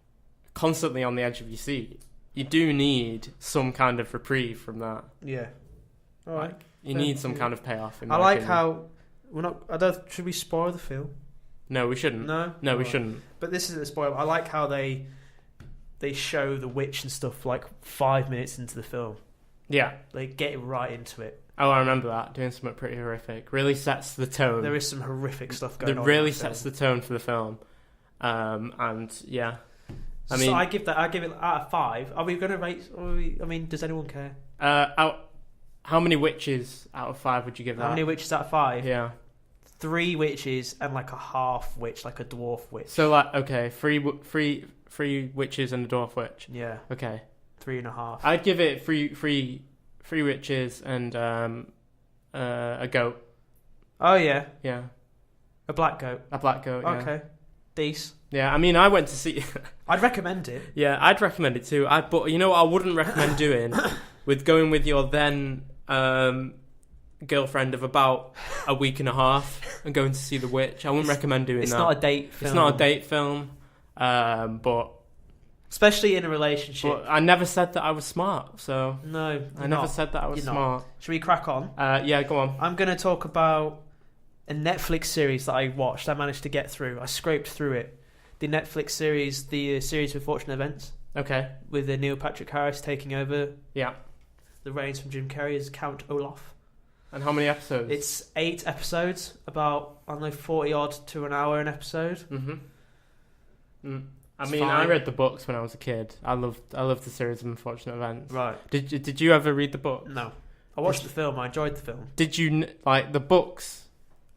constantly on the edge of your seat. You do need some kind of reprieve from that. Yeah. All right. You need some kind of payoff. I like how we're not. Should we spoil the film? No, we shouldn't. No, we shouldn't. But this isn't a spoil. I like how they show the witch and stuff like 5 minutes into the film. Yeah, they get right into it. Oh, I remember that, doing something pretty horrific. Really sets the tone. There is some horrific stuff going on. It really sets the tone for the film. And yeah, I mean, so I give it out of 5. Are we going to rate? I mean, does anyone care? How many witches out of 5 would you give that? How many witches out of 5? Yeah, 3 witches and like a half witch, like a dwarf witch. So like, okay, three witches and a dwarf witch. Yeah. Okay. 3.5. I'd give it three 3 witches and a goat. Oh yeah, Yeah, a black goat. a black goat. Yeah. Okay, decent. Yeah, I mean, I went to see. I'd recommend it. Yeah, I'd recommend it too. But you know what I wouldn't recommend doing with going with your then girlfriend of about a week and a half and going to see The Witch. I wouldn't recommend doing that. It's not a date film. It's not a date film. But especially in a relationship. But I never said that I was smart. So No, I never said that I was smart. Should we crack on? Yeah, go on. I'm going to talk about a Netflix series that I watched. I managed to get through. I scraped through it. The Netflix series, the series of Fortunate Events. Okay. With Neil Patrick Harris taking over. Yeah. The reins from Jim Carrey as Count Olaf. And how many episodes? It's 8 episodes, about, 40 odd to an hour an episode. Mm-hmm. I It's mean, fine. I read the books when I was a kid. I loved the series of Unfortunate Events. Right. Did you ever read the book? No. I watched the film. I enjoyed the film. Did you like the books?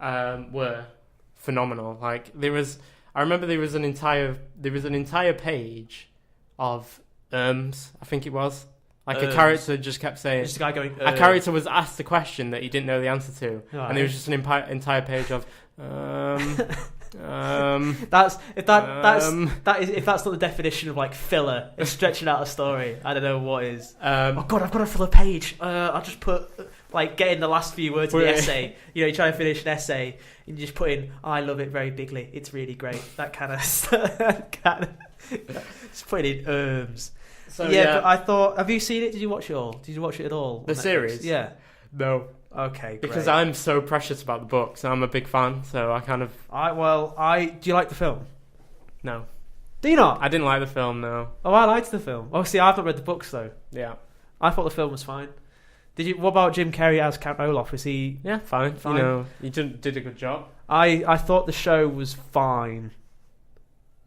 Were phenomenal. Like I remember there was an entire page of I think it was like a character just kept saying. Just a guy going. A character was asked a question that he didn't know the answer to, Right. and there was just an entire page of. If that's not the definition of like filler, it's stretching out a story. I don't know what is. Oh god, I've got to fill a page. I'll just put like get in the last few words of the essay. You try to finish an essay and you just put in, I love it very bigly. It's really great. That kind of stuff. Just putting in So But I thought, have you seen it? Did you watch it all? Did you watch it at all? The series? Yeah. No. Okay, great. Because I'm so precious about the books. I'm a big fan, so I kind of... do you like the film? No. Do you not? I didn't like the film, no. Oh, I liked the film. Oh, see, I've not read the books, though. Yeah. I thought the film was fine. What about Jim Carrey as Count Olaf? Was he... Yeah, fine. You did a good job. I thought the show was fine.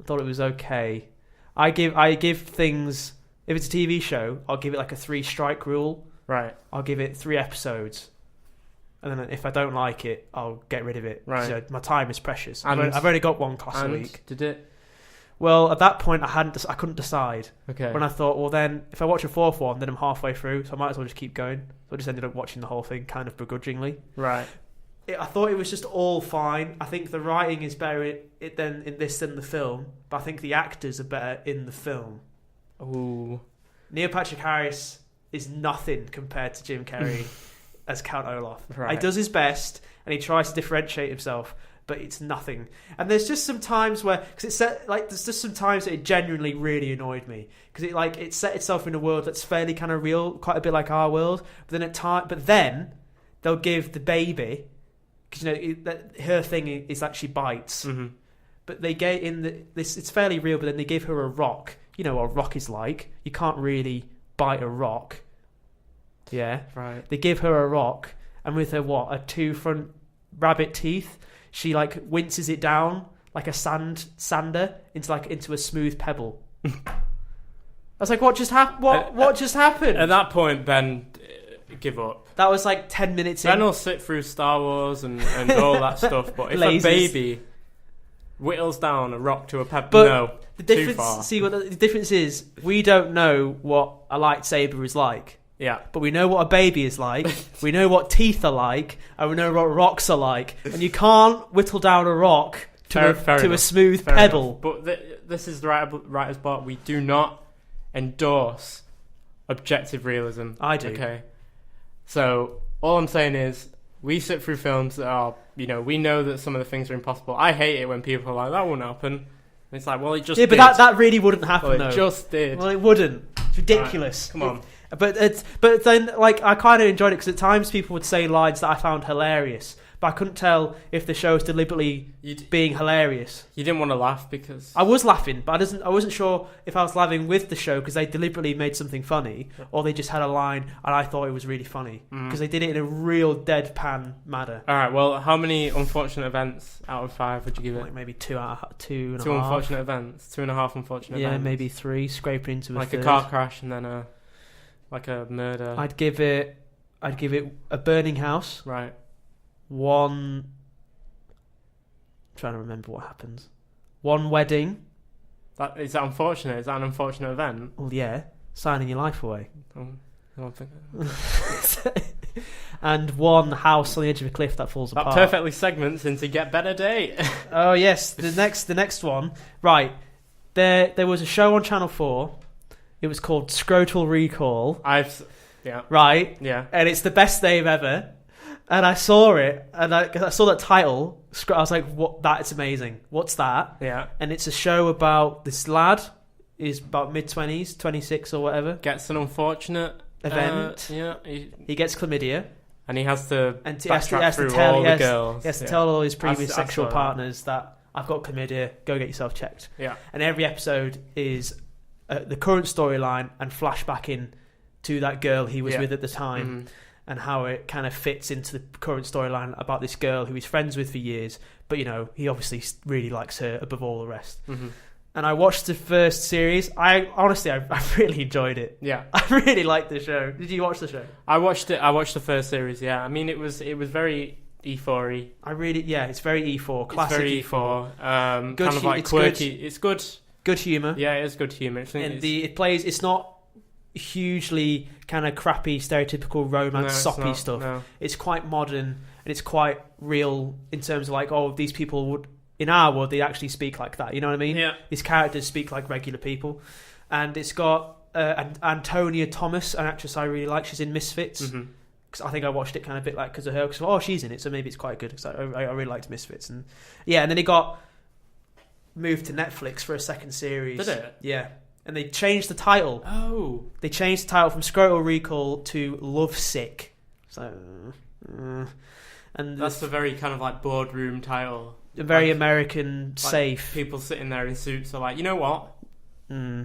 I thought it was okay. I give things... If it's a TV show, I'll give it like a 3-strike rule. Right. I'll give it 3 episodes. And then if I don't like it, I'll get rid of it. Right. So my time is precious. And, I've only got one class a week. Did it? Well, at that point, I couldn't decide. Okay. When I thought, well, then if I watch a 4th one, then I'm halfway through, so I might as well just keep going. So I just ended up watching the whole thing kind of begrudgingly. Right. I thought it was just all fine. I think the writing is better in this than the film, but I think the actors are better in the film. Ooh. Neil Patrick Harris is nothing compared to Jim Carrey as Count Olaf. Right. He does his best and he tries to differentiate himself, but it's nothing. And there's just some times where, there's just some times that it genuinely really annoyed me because it set itself in a world that's fairly kind of real, quite a bit like our world. But then they'll give the baby, because her thing is that she bites. Mm-hmm. But they get in this. It's fairly real, but then they give her a rock. You know what a rock is like. You can't really bite a rock. Yeah. Right. They give her a rock, and with her 2 front rabbit teeth, she winces it down like a sander into a smooth pebble. I was like, what just happened? What just happened? At that point, Ben, give up. That was like 10 minutes Ben in. will sit through Star Wars and all that stuff, but if Lasers. a baby whittles down a rock to a pebble, But no, the too difference. far. See what the difference is. We don't know what a lightsaber is like. Yeah. But we know what a baby is like, we know what teeth are like, and we know what rocks are like. And you can't whittle down a rock to a smooth pebble. Enough. But this is the writer's block. We do not endorse objective realism. I do. Okay. So all I'm saying is we sit through films that are, we know that some of the things are impossible. I hate it when people are like, that won't happen. And it's like, well, it just did. But that really wouldn't happen, well, though. It just did. Well, it wouldn't. It's ridiculous. Right, come on. But then, I kind of enjoyed it because at times people would say lines that I found hilarious, but I couldn't tell if the show was deliberately being hilarious. You didn't want to laugh because... I was laughing, but I wasn't sure if I was laughing with the show because they deliberately made something funny, or they just had a line and I thought it was really funny because they did it in a real deadpan manner. All right, well, how many unfortunate events out of 5 would you give it? Like maybe 2 and a half. 2 unfortunate events. 2.5 unfortunate events. Yeah, maybe 3, scraping into like third. a car crash and then a murder. I'd give it a burning house. Right. 1. I'm trying to remember what happens. 1 wedding. Is that unfortunate? Is that an unfortunate event? Well, yeah, signing your life away. I don't think... And one house on the edge of a cliff that falls That apart. perfectly segments into Get Better Date. Oh yes, the next one. Right, there was a show on Channel 4. It was called Scrotal Recall. Yeah. Right. Yeah. And it's the best name ever. And I saw it, and I saw that title. I was like, "What? That's amazing! What's that?" Yeah. And it's a show about this lad. He's about mid-20s, 26 or whatever. Gets an unfortunate event. Yeah. He gets chlamydia. And he has to backtrack through tell, all the girls. He has to tell all his previous I sexual saw that. partners that I've got chlamydia, go get yourself checked. Yeah. And every episode is the current storyline and flashback in to that girl he was with at the time, and how it kind of fits into the current storyline about this girl who he's friends with for years, but he obviously really likes her above all the rest. And I watched the first series. I really enjoyed it. Yeah. I really liked the show. Did you watch the show? I watched it. I watched the first series. Yeah. I mean, it was very E4-y. It's very E4, classic. It's very E4. Kind Good of like it's quirky. good. It's good. Good humour. Yeah, it is good humour. It's not hugely kind of crappy, stereotypical romance, soppy stuff. No. It's quite modern, and it's quite real in terms of like, these people would, in our world, they actually speak like that. You know what I mean? Yeah. These characters speak like regular people. And it's got Antonia Thomas, an actress I really like. She's in Misfits. Because I think I watched it kind of a bit like because of her. Because she's in it, so maybe it's quite good. Because I really liked Misfits. And then it got moved to Netflix for a second series. Did it? Yeah. And they changed the title. Oh. They changed the title from Scrotal Recall to Love Sick. So, and that's a very kind of like boardroom title. A very American, safe. People sitting there in suits are like, you know what?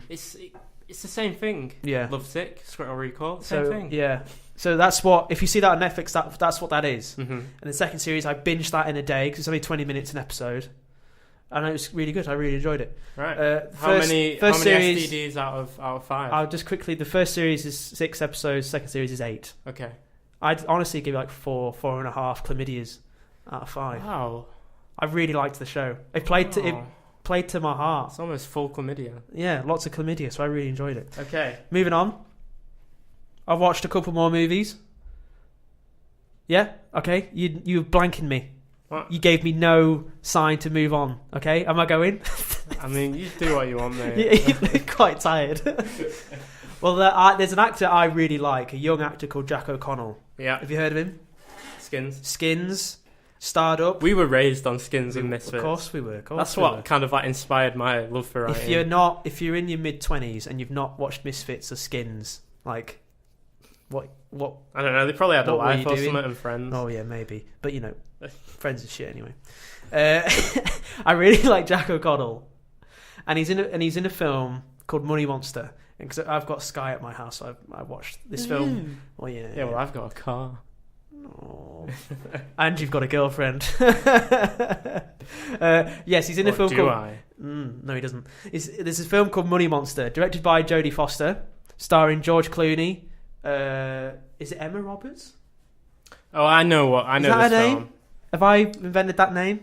It's the same thing. Yeah. Love Sick, Scrotal Recall, same thing. Yeah. So that's what, if you see that on Netflix, that's what that is. And the second series, I binged that in a day because it's only 20 minutes an episode. And it was really good. I really enjoyed it. Right. How many series, STDs out of 5? I'll just quickly. The first series is 6 episodes. Second series is 8. Okay. I'd honestly give it like 4.5 chlamydias out of 5. Wow. I really liked the show. It played to my heart. It's almost full chlamydia. Yeah, lots of chlamydia. So I really enjoyed it. Okay. Moving on. I've watched a couple more movies. Yeah. Okay. You're blanking me. What? You gave me no sign to move on. Okay, am I going? I mean, you do what you want, mate. You look quite tired. Well, there's an actor I really like, a young actor called Jack O'Connell. Yeah. Have you heard of him? Skins. Starred Up. We were raised on Skins and Misfits. Of course we were. That's what kind of like inspired my love for writing. If you're in your mid-20s and you've not watched Misfits or Skins, like, what? I don't know. They probably had a life or doing? something and friends. Oh yeah, maybe. But friends are shit anyway. I really like Jack O'Connell, and he's in a film called Money Monster. Because I've got Sky at my house, so I watched this film. Oh yeah. Yeah. Well, I've got a car. Oh. And you've got a girlfriend. Yes, he's in a film called. I? No, he doesn't. There's a film called Money Monster, directed by Jodie Foster, starring George Clooney. Is it Emma Roberts? Oh, I know Is this that her film. name? Have I invented that name?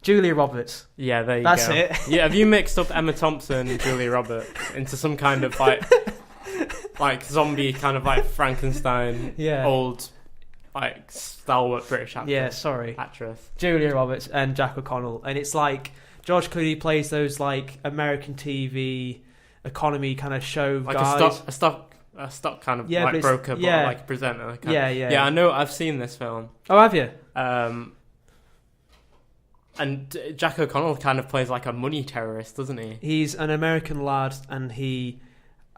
Julia Roberts. Yeah, there you go. That's it. Yeah, have you mixed up Emma Thompson and Julia Roberts into some kind of like zombie kind of like Frankenstein old like stalwart British actor? Yeah, sorry. Actress. Julia Roberts and Jack O'Connell, and it's like George Clooney plays those like American TV economy kind of show like guys. a stock kind of like broker, but like a presenter. Yeah, I know. I've seen this film. Oh, have you? And Jack O'Connell kind of plays like a money terrorist, doesn't he? He's an American lad, and he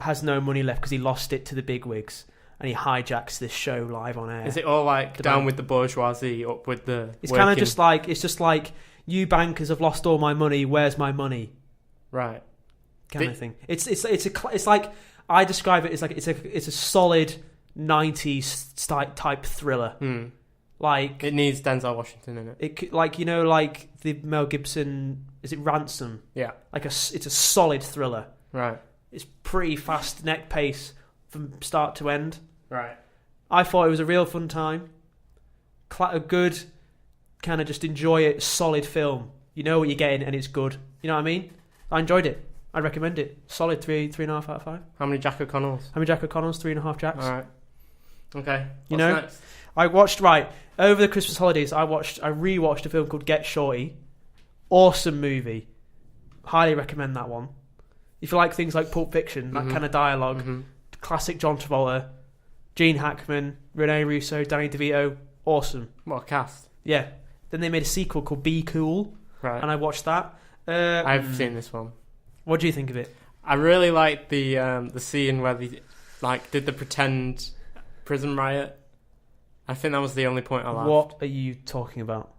has no money left because he lost it to the bigwigs, and he hijacks this show live on air. Is it all like down with the bourgeoisie, up with the? It's kind of just like you bankers have lost all my money. Where's my money? Right. Kind of thing. It's like I describe it as like it's a solid 90s type thriller. Like it needs Denzel Washington in it. It like like the Mel Gibson. Is it Ransom? Yeah. Like it's a solid thriller. Right. It's pretty fast neck pace from start to end. Right. I thought it was a real fun time. A good kind of just enjoy it. Solid film. You know what you're getting, and it's good. You know what I mean? I enjoyed it. I'd recommend it. Solid 3.5 out of 5. How many Jack O'Connells? How many Jack O'Connells? 3.5 Jacks. All right. Okay. You What's know, next? I watched over the Christmas holidays. I rewatched a film called Get Shorty. Awesome movie. Highly recommend that one. If you like things like Pulp Fiction, that kind of dialogue, classic John Travolta, Gene Hackman, Rene Russo, Danny DeVito, awesome. What a cast. Yeah. Then they made a sequel called Be Cool, Right. and I watched that. I've seen this one. What do you think of it? I really liked the scene where they did the pretend prison riot. I think that was the only point I laughed. What are you talking about?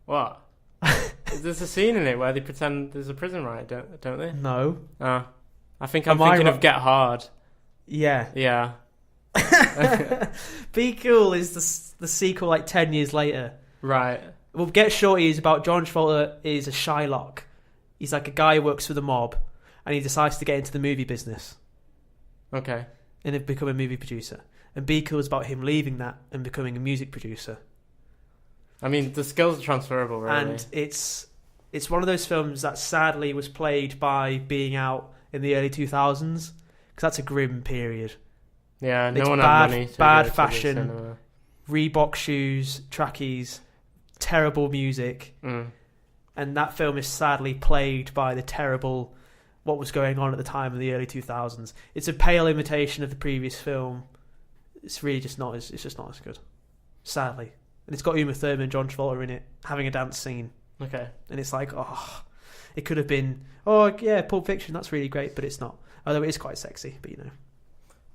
What? There's a scene in it where they pretend there's a prison riot, don't they? No. I think I'm Am I thinking right? of Get Hard. Yeah. Yeah. Be Cool is the sequel 10 years later. Right. Well, Get Shorty is about John Travolta is a Shylock. He's like a guy who works for the mob, and he decides to get into the movie business Okay. and become a movie producer. And Be Cool is about him leaving that and becoming a music producer. I mean, the skills are transferable, really. And it's one of those films that sadly was plagued by being out in the early 2000s, because that's a grim period. Yeah, no It's one bad- had money to bad go to the fashion. cinema. Reebok shoes, trackies, terrible music. And that film is sadly plagued by the terrible what was going on at the time in the early 2000s. It's a pale imitation of the previous film. It's really just not as good, sadly. And it's got Uma Thurman and John Travolta in it having a dance scene. Okay. And it's like, it could have been, Pulp Fiction, that's really great, but it's not. Although it is quite sexy, but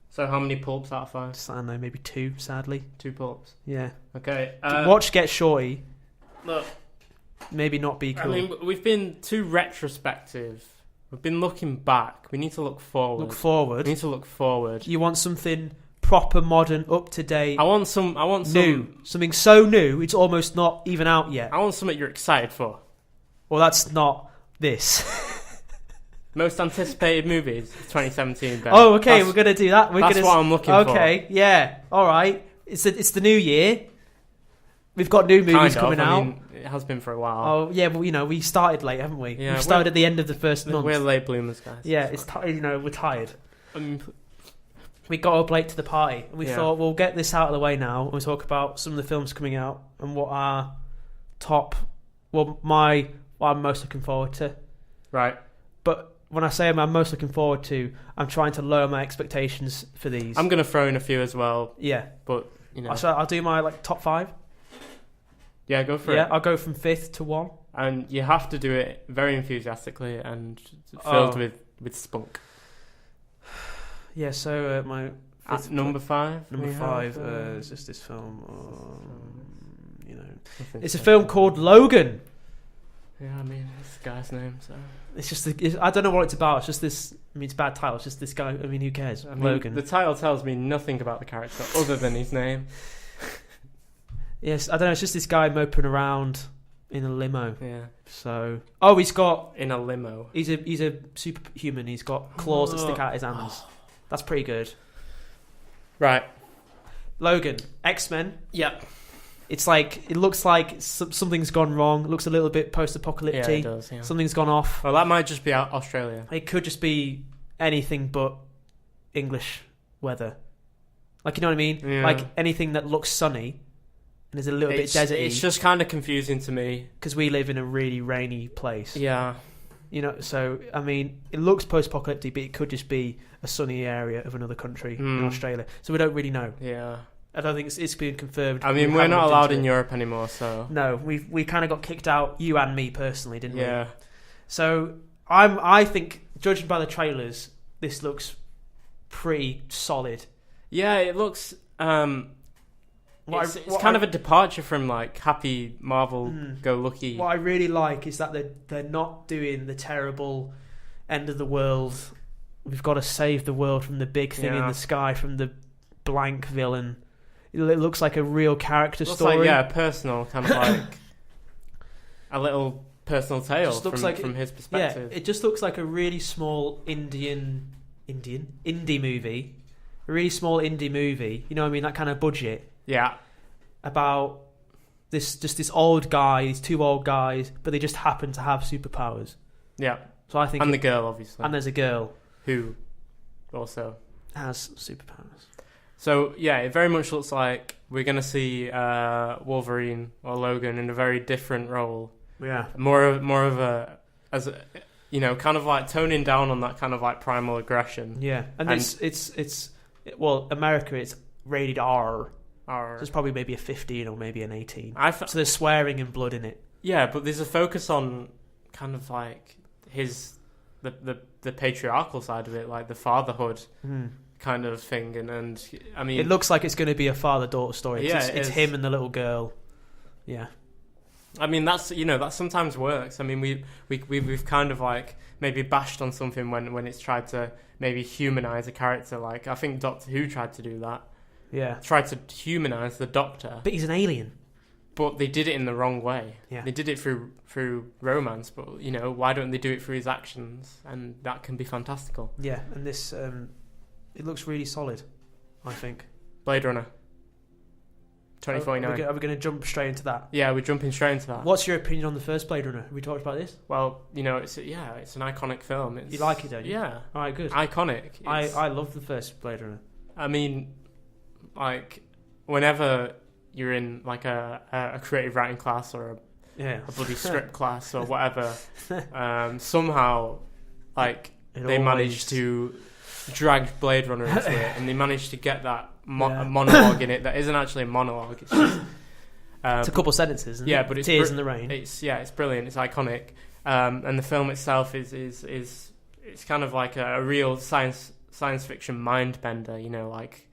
So how many pulps out of 5? just, I don't know, maybe 2, sadly. 2 pulps. Yeah. Okay. Watch Get Shorty. Look, Maybe not Be Cool. I mean, we've been too retrospective. We've been looking back. We need to look forward. Look forward. We need to look forward. You want something proper, modern, up to date. I want some new. Something so new it's almost not even out yet. I want something you're excited for. Well, that's not this. Most anticipated movies of 2017. Ben. Oh, okay, we're gonna do that. That's what I'm looking for. Okay, yeah, all right. It's the new year. We've got new movies coming out. I mean, it has been for a while. Oh yeah, but we started late, haven't we? Yeah, we started at the end of the first month. We're late bloomers, guys. Yeah, we're tired. Um, We got up late to the party, and we Yeah. thought we'll get this out of the way now, and we'll talk about some of the films coming out and what our top, what I'm most looking forward to. right. But when I say I'm most looking forward to, I'm trying to lower my expectations for these. I'm gonna throw in a few as well, Yeah. but So I'll do my top 5. yeah, go for Yeah, it. I'll go from 5th to 1. And you have to do it very enthusiastically and filled with spunk. Yeah, so my At fifth number 5. number we 5 have, is just this film. nothing It's a special. film called Logan. Yeah, I mean, it's the guy's name, so. It's just I don't know what it's about. It's just this. I mean, it's a bad title. It's just this guy. I mean, who cares? I mean, Logan. the title tells me nothing about the character other than his name. Yes, I don't know. It's just this guy moping around in a limo. Yeah. So, he's got. In a limo. He's a superhuman. He's got claws that stick out his hands. That's pretty good. Right. Logan, X-Men. Yeah. It's like it looks like something's gone wrong. It looks a little bit post-apocalyptic. Yeah, it does, yeah. Something's gone off. Well, that might just be Australia. It could just be anything but English weather. Like, you know what I mean? Yeah. Like anything that looks sunny and is a little bit deserty. It's just kind of confusing to me. Because we live in a really rainy place. Yeah. You know, so, I mean, it looks post-apocalyptic, but it could just be a sunny area of another country in Australia. So we don't really know. Yeah. I don't think it's been confirmed. I mean, we're not allowed in Europe anymore, so. No, we kind of got kicked out, you and me personally, didn't we? Yeah. So I think, judging by the trailers, this looks pretty solid. Yeah, it looks. It's kind of a departure from like happy Marvel go lucky. What I really like is that they're not doing the terrible end of the world. We've got to save the world from the big thing in the sky, from the blank villain. It looks like a real character story. Like, personal, kind of like a little personal tale from his perspective. Yeah, it just looks like a really small indie movie. A really small indie movie. You know what I mean? That kind of budget. Yeah. About this old guy, these two old guys, but they just happen to have superpowers. Yeah. So I think, and the girl obviously, and there's a girl who also has superpowers. So yeah, it very much looks like we're gonna see Wolverine or Logan in a very different role. Yeah, more of a, as a, you know, kind of like toning down on that kind of like primal aggression. Yeah, and it's well, America, it's rated R. So it's probably maybe a 15 or maybe an 18. So there's swearing and blood in it. Yeah, but there's a focus on kind of like the patriarchal side of it, like the fatherhood kind of thing, and I mean, it looks like it's going to be a father-daughter story. Yeah, it's him and the little girl. Yeah, I mean that sometimes works. I mean we've kind of like maybe bashed on something when it's tried to maybe humanize a character. Like I think Doctor Who tried to do that. Yeah, tried to humanize the Doctor, but he's an alien. But they did it in the wrong way. Yeah. They did it through romance, but you know, why don't they do it through his actions? And that can be fantastical. Yeah, and this it looks really solid, I think. Blade Runner 2049. Are we going to jump straight into that? Yeah, we're jumping straight into that. What's your opinion on the first Blade Runner? Have we talked about this? Well, you know, it's an iconic film. You like it, don't you? Yeah. All right, good. Iconic. I love the first Blade Runner. I mean, like, whenever you're in like a creative writing class or a bloody script class or whatever, somehow like they managed to drag Blade Runner into it, and they managed to get that monologue in it that isn't actually a monologue. It's just it's a couple sentences, isn't it? But it's Tears in the Rain. It's brilliant. It's iconic, and the film itself is it's kind of like a real science fiction mind bender. You know, like.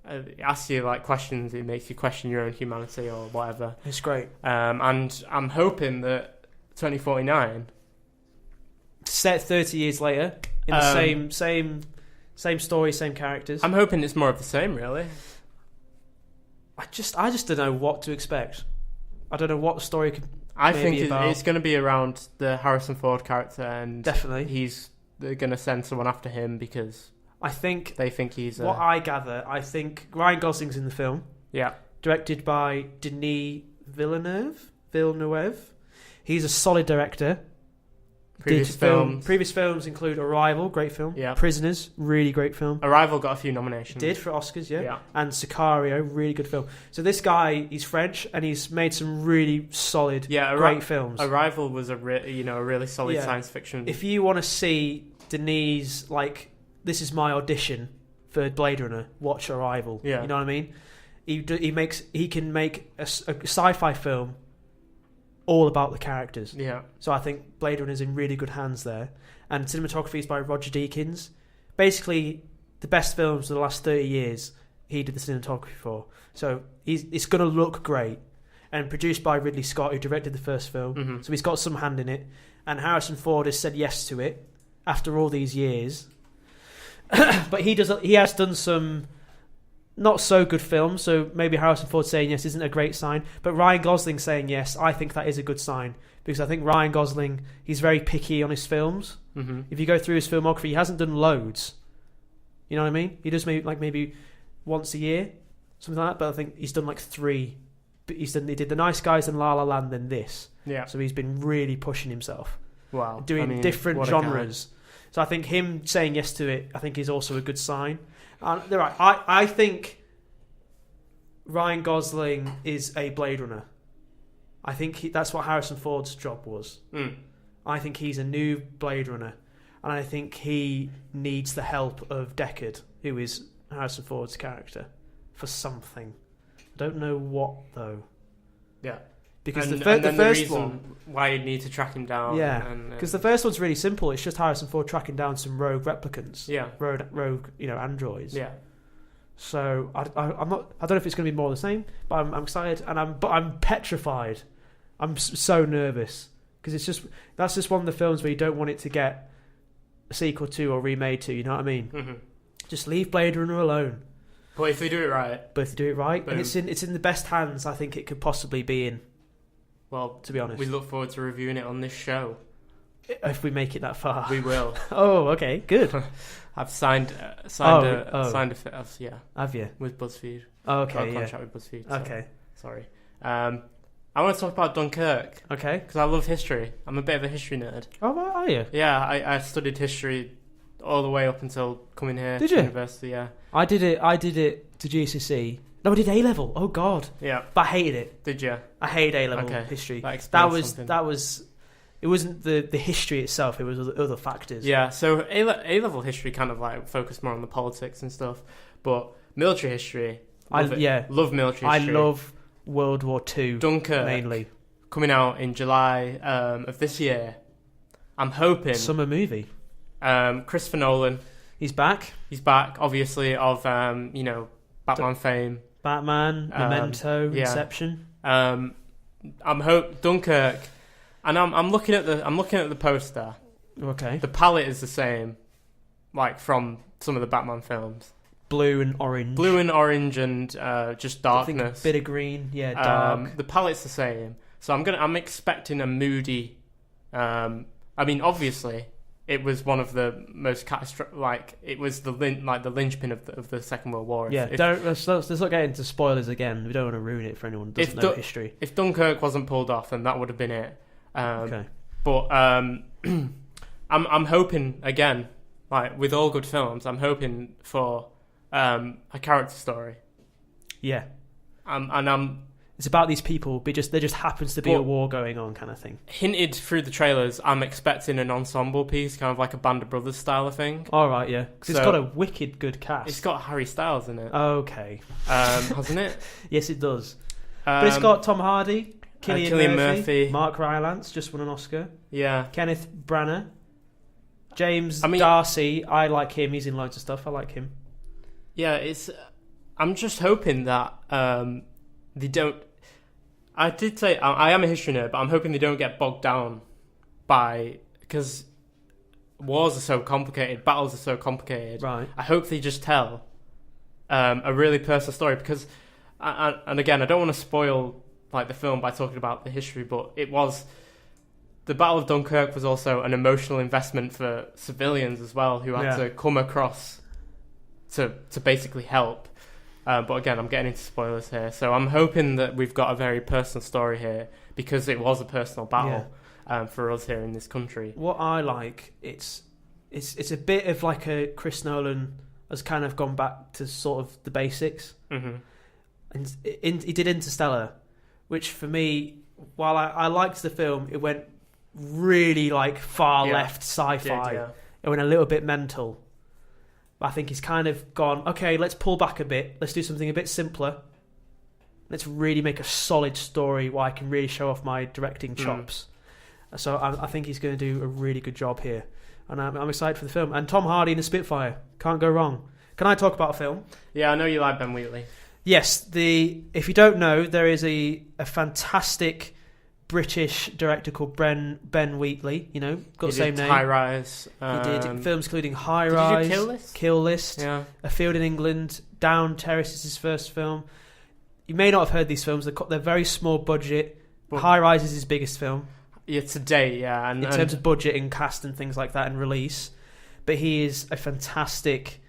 It asks you like questions. It makes you question your own humanity or whatever. It's great. And I'm hoping that 2049, set 30 years later in the same story, same characters. I'm hoping it's more of the same. Really, I just don't know what to expect. I don't know what the story could. I think it's going to be around the Harrison Ford character, and definitely they're going to send someone after him because. I think they think he's. What I gather, I think Ryan Gosling's in the film. Yeah. Directed by Denis Villeneuve. He's a solid director. Previous films include Arrival, great film. Yeah. Prisoners, really great film. Arrival got a few nominations. Did for Oscars, yeah. And Sicario, really good film. So this guy, he's French, and he's made some really solid, great films. Arrival was a really solid science fiction. If you want to see Denis like. This is my audition for Blade Runner. Watch Arrival. Yeah. You know what I mean? He can make a sci-fi film all about the characters. Yeah. So I think Blade Runner's in really good hands there. And cinematography is by Roger Deakins. Basically, the best films of the last 30 years, he did the cinematography for. So it's going to look great. And produced by Ridley Scott, who directed the first film. Mm-hmm. So he's got some hand in it. And Harrison Ford has said yes to it after all these years. But he has done some not so good films, so maybe Harrison Ford saying yes isn't a great sign. But Ryan Gosling saying yes, I think that is a good sign, because I think Ryan Gosling, he's very picky on his films. Mm-hmm. If you go through his filmography, he hasn't done loads. You know what I mean? He does maybe once a year, something like that. But I think he's done like 3. But he did The Nice Guys and La La Land, then this. Yeah. So he's been really pushing himself. Wow. Doing different genres. So I think him saying yes to it, I think is also a good sign. They're right. I think Ryan Gosling is a Blade Runner. I think that's what Harrison Ford's job was. Mm. I think he's a new Blade Runner, and I think he needs the help of Deckard, who is Harrison Ford's character, for something. I don't know what though. Yeah. Because the first one, why you need to track him down. Yeah, because the first one's really simple. It's just Harrison Ford tracking down some rogue replicants. Yeah, rogue, androids. Yeah. So I'm not. I don't know if it's going to be more of the same, but I'm excited, and I'm petrified. I'm so nervous because that's just one of the films where you don't want it to get a sequel to or remade to. You know what I mean? Mm-hmm. Just leave Blade Runner alone. But if they do it right, and it's in the best hands I think it could possibly be in. Well, to be honest, we look forward to reviewing it on this show. If we make it that far, we will. Oh, okay, good. I've signed a yeah. Have you with BuzzFeed? Oh, okay, got a contract with BuzzFeed. So, okay, sorry. I want to talk about Dunkirk Okay. because I love history. I'm a bit of a history nerd. Oh, are you? Yeah, I studied history all the way up until coming here. Did to you? University, yeah. I did it to GCSE. No, I did A level. Oh God. Yeah. But I hated it. Did you? I hated A level Okay. history. That explains something. That was. It wasn't the history itself. It was other factors. Yeah. So A level history kind of like focused more on the politics and stuff, but military history. Love military I history. love World War II. Dunkirk mainly. Coming out in July of this year. I'm hoping. Summer movie. Christopher Nolan. He's back. He's back, obviously, of Batman fame. Batman, Memento, yeah. Inception. I'm Dunkirk, and I'm looking at the poster. Okay. The palette is the same, like from some of the Batman films. Blue and orange. Blue and orange, and just darkness. I think a bit of green. Yeah, dark. The palette's the same, so I'm expecting a moody. I mean, obviously, it was one of the most catastrophic. Like, it was the linchpin of the Second World War. Let's not get into spoilers again. We don't want to ruin it for anyone who doesn't know history. If Dunkirk wasn't pulled off, then that would have been it. Okay. But I'm hoping again, like with all good films, I'm hoping for a character story. Yeah. I'm It's about these people, but there just happens to be a war going on, kind of thing. Hinted through the trailers, I'm expecting an ensemble piece, kind of like a Band of Brothers style of thing. All right, yeah, because it's got a wicked good cast. It's got Harry Styles in it. Okay, hasn't it? Yes, it does. But it's got Tom Hardy, Cillian Murphy, Mark Rylance, just won an Oscar. Yeah, Kenneth Branagh, James Darcy. I like him. He's in loads of stuff. I like him. Yeah, I'm just hoping that they don't. I did say I am a history nerd, but I'm hoping they don't get bogged down because wars are so complicated, battles are so complicated. Right. I hope they just tell a really personal story because, and again, I don't want to spoil like the film by talking about the history, but the Battle of Dunkirk was also an emotional investment for civilians as well who had to come across to basically help. But again, I'm getting into spoilers here, so I'm hoping that we've got a very personal story here because it was a personal battle for us here in this country. What I like, it's a bit of like a Chris Nolan has kind of gone back to sort of the basics, and he did Interstellar, which for me, while I liked the film, it went really like far left sci-fi. It went a little bit mental. I think he's kind of gone, okay, let's pull back a bit. Let's do something a bit simpler. Let's really make a solid story where I can really show off my directing chops. So I think he's going to do a really good job here. And I'm excited for the film. And Tom Hardy in the Spitfire. Can't go wrong. Can I talk about a film? Yeah, I know you like Ben Wheatley. Yes. If you don't know, there is a fantastic British director called Ben Wheatley, got the same name. High Rise. He did films including High Rise, Did you do Kill List, A Field in England, Down Terrace is his first film. You may not have heard these films. They're very small budget. But High Rise is his biggest film. Yeah, today, yeah. In terms of budget and cast and things like that and release. But he is a fantastic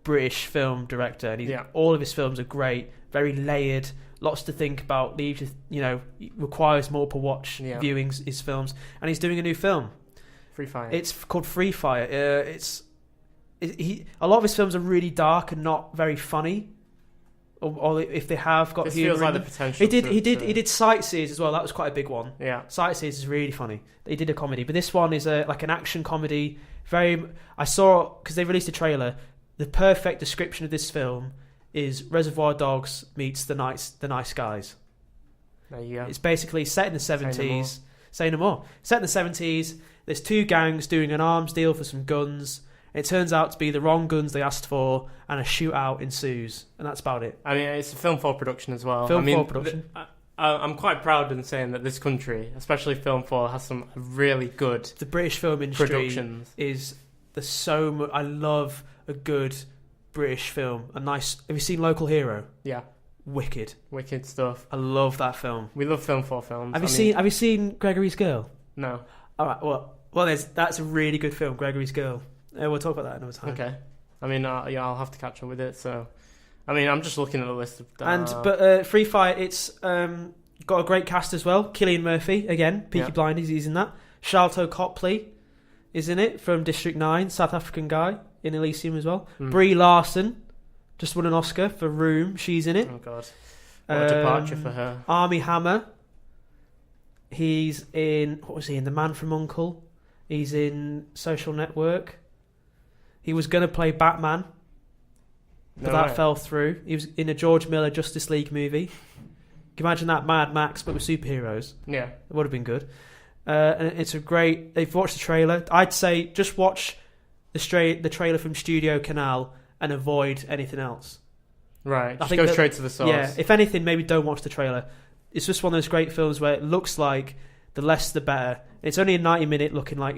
British film director. And all of his films are great, very layered. Lots to think about. Requires multiple watch viewings. His films, and he's doing a new film. Free Fire. It's called Free Fire. A lot of his films are really dark and not very funny, or if they have got humor. Feels like the potential. He did Sightseers as well. That was quite a big one. Yeah, Sightseers is really funny. He did a comedy, but this one is like an action comedy. I saw because they released a trailer. The perfect description of this film is Reservoir Dogs meets The Nice Guys. There you go. It's basically set in the 70s. Say no more. Set in the 70s. There's two gangs doing an arms deal for some guns. It turns out to be the wrong guns they asked for, and a shootout ensues. And that's about it. I mean, it's a film 4 production as well. Production. I'm quite proud in saying that this country, especially Film 4, has some really good The British film industry productions. There's so much. I love a good British film. A nice. Have you seen Local Hero? Yeah. Wicked stuff. I love that film. We love Film 4 films. Have you seen Gregory's Girl? No. All right. Well, that's a really good film, Gregory's Girl. We'll talk about that another time. Okay. I mean, I'll have to catch up with it. So, I mean, I'm just looking at the list of. But Free Fire, it's Got a great cast as well. Cillian Murphy, again, Peaky Yeah. Blinders, he's in that. Sharlto Copley is in it, from District 9, South African guy, in Elysium as well. Brie Larson, just won an Oscar for Room, she's in it. Oh, God. What a departure for her. Armie Hammer, he's in, what was he in? The Man from U.N.C.L.E. He's in Social Network. He was going to play Batman, but that fell through. He was in a George Miller Justice League movie. Can you imagine that, Mad Max, but with superheroes? Yeah. It would have been good. And it's a great... They've watched the trailer. I'd say just watch the trailer from Studio Canal and avoid anything else. Right, just go straight to the source. Yeah, if anything, maybe don't watch the trailer. It's just one of those great films where it looks like the less the better. It's only a 90-minute looking like...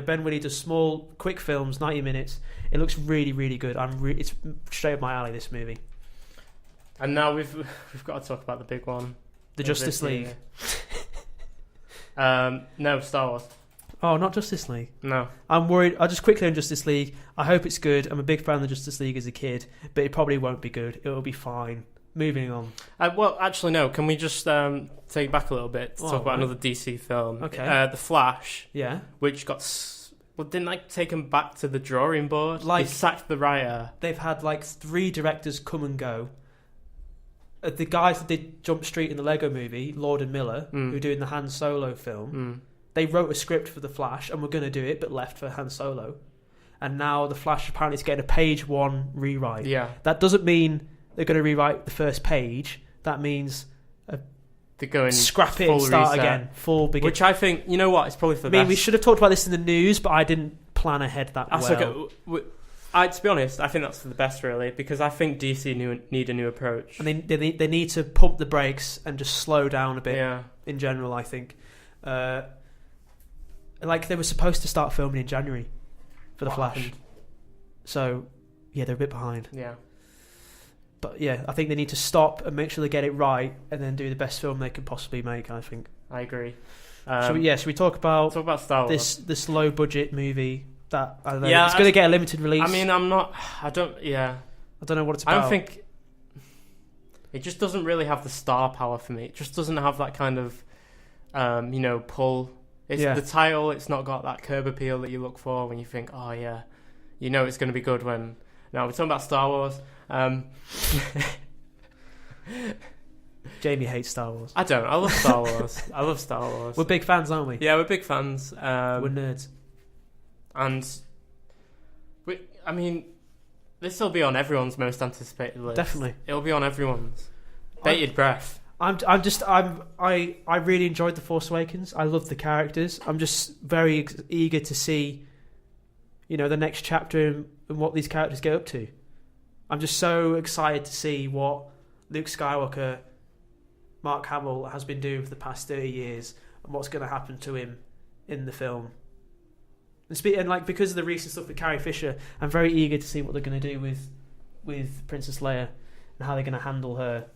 Ben Whitty does small, quick films, 90 minutes. It looks really, really good. It's straight up my alley, this movie. And now we've got to talk about the big one. The Justice League. No, Star Wars. Oh, not Justice League. No. I'm worried. I'll just quickly on Justice League. I hope it's good. I'm a big fan of the Justice League as a kid, but it probably won't be good. It'll be fine. Moving on. Well, actually, no. Can we just take back a little bit to talk about another DC film? Okay. The Flash. Yeah. Which got... didn't take them back to the drawing board? They sacked the writer. They've had 3 directors come and go. The guys that did Jump Street in the Lego movie, Lord and Miller, who are doing the Han Solo film, they wrote a script for The Flash and were going to do it, but left for Han Solo. And now The Flash apparently is getting a page 1 rewrite. Yeah. That doesn't mean they're going to rewrite the first page. That means they're going scrap it and start reset. Again. Full begin. Which I think, you know what, it's probably for the best. We should have talked about this in the news, but I didn't plan ahead that well. Okay. To be honest, I think that's for the best, really, because I think DC need a new approach. And they need to pump the brakes and just slow down a bit. Yeah. In general, I think. They were supposed to start filming in January for The Flash. Happened? So, yeah, they're a bit behind. Yeah. But yeah, I think they need to stop and make sure they get it right, and then do the best film they can possibly make. I think. I agree. Should we talk about Star Wars? This low budget movie that I don't know, it's going to get a limited release. I mean, I don't know what it's about. I don't think it just doesn't really have the star power for me. It just doesn't have that kind of pull. It's the title. It's not got that curb appeal that you look for when you think, oh yeah, it's going to be good. When now we're talking about Star Wars. Jamie hates Star Wars. I don't. I love Star Wars. I love Star Wars. We're big fans, aren't we? Yeah, we're big fans. We're nerds. And this will be on everyone's most anticipated list. Definitely, it'll be on everyone's bated breath. I really enjoyed The Force Awakens. I love the characters. I'm just very eager to see, the next chapter and what these characters get up to. I'm just so excited to see what Luke Skywalker, Mark Hamill, has been doing for the past 30 years and what's going to happen to him in the film. And because of the recent stuff with Carrie Fisher, I'm very eager to see what they're going to do with Princess Leia and how they're going to handle her,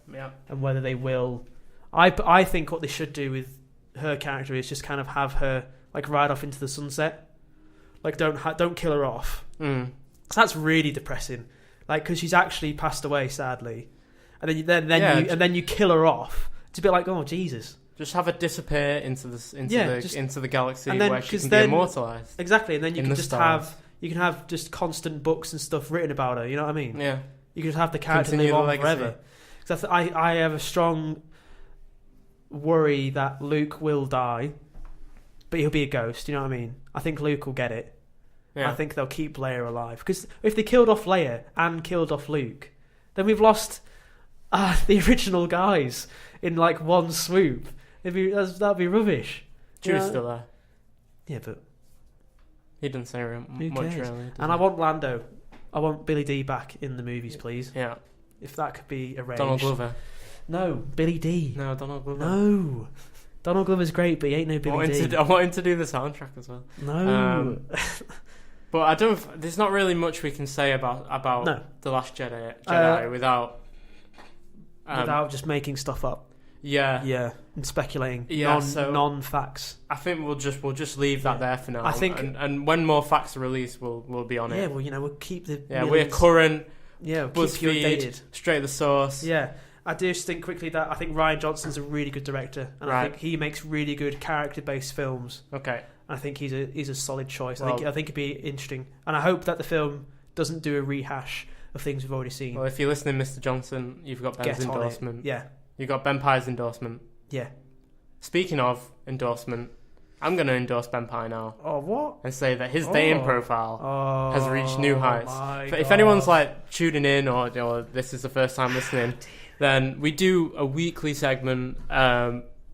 and whether they will. I think what they should do with her character is just kind of have her ride off into the sunset, don't kill her off. So that's really depressing, because she's actually passed away sadly, and then you kill her off. It's a bit like, oh Jesus. Just have her disappear into the galaxy where she can be immortalized. Exactly, and then you can have just constant books and stuff written about her. You know what I mean? Yeah. You can just have the character live on forever. Because I have a strong worry that Luke will die, but he'll be a ghost. You know what I mean? I think Luke will get it. Yeah. I think they'll keep Leia alive, because if they killed off Leia and killed off Luke, then we've lost the original guys in one swoop. That'd be rubbish. Chewie's still there. Yeah, but he didn't say much really. And I want Lando. I want Billy D back in the movies, please. Yeah. If that could be arranged. Donald Glover. No, Billy D. No, Donald Glover. No. Donald Glover's great, but he ain't no Billy D. I want him to do the soundtrack as well. No. But there's not really much we can say about The Last Jedi without just making stuff up. Yeah. And speculating. Non-facts. I think we'll just leave that there for now. I think, and when more facts are released, we'll be on it. Yeah, well, we'll keep the we're current. Yeah, BuzzFeed, straight to the source. Yeah, I do just think quickly that I think Ryan Johnson's a really good director, and I think he makes really good character-based films. Okay. I think he's a solid choice. Well, I think it'd be interesting, and I hope that the film doesn't do a rehash of things we've already seen. Well, if you're listening, Mr. Johnson, you've got Ben's endorsement. Yeah. You've got Ben Pye's endorsement. Yeah. Speaking of endorsement, I'm going to endorse Ben Pye now. Oh, what? And say that his dating profile has reached new heights. If God. anyone's like tuning in or this is the first time listening, then we do a weekly segment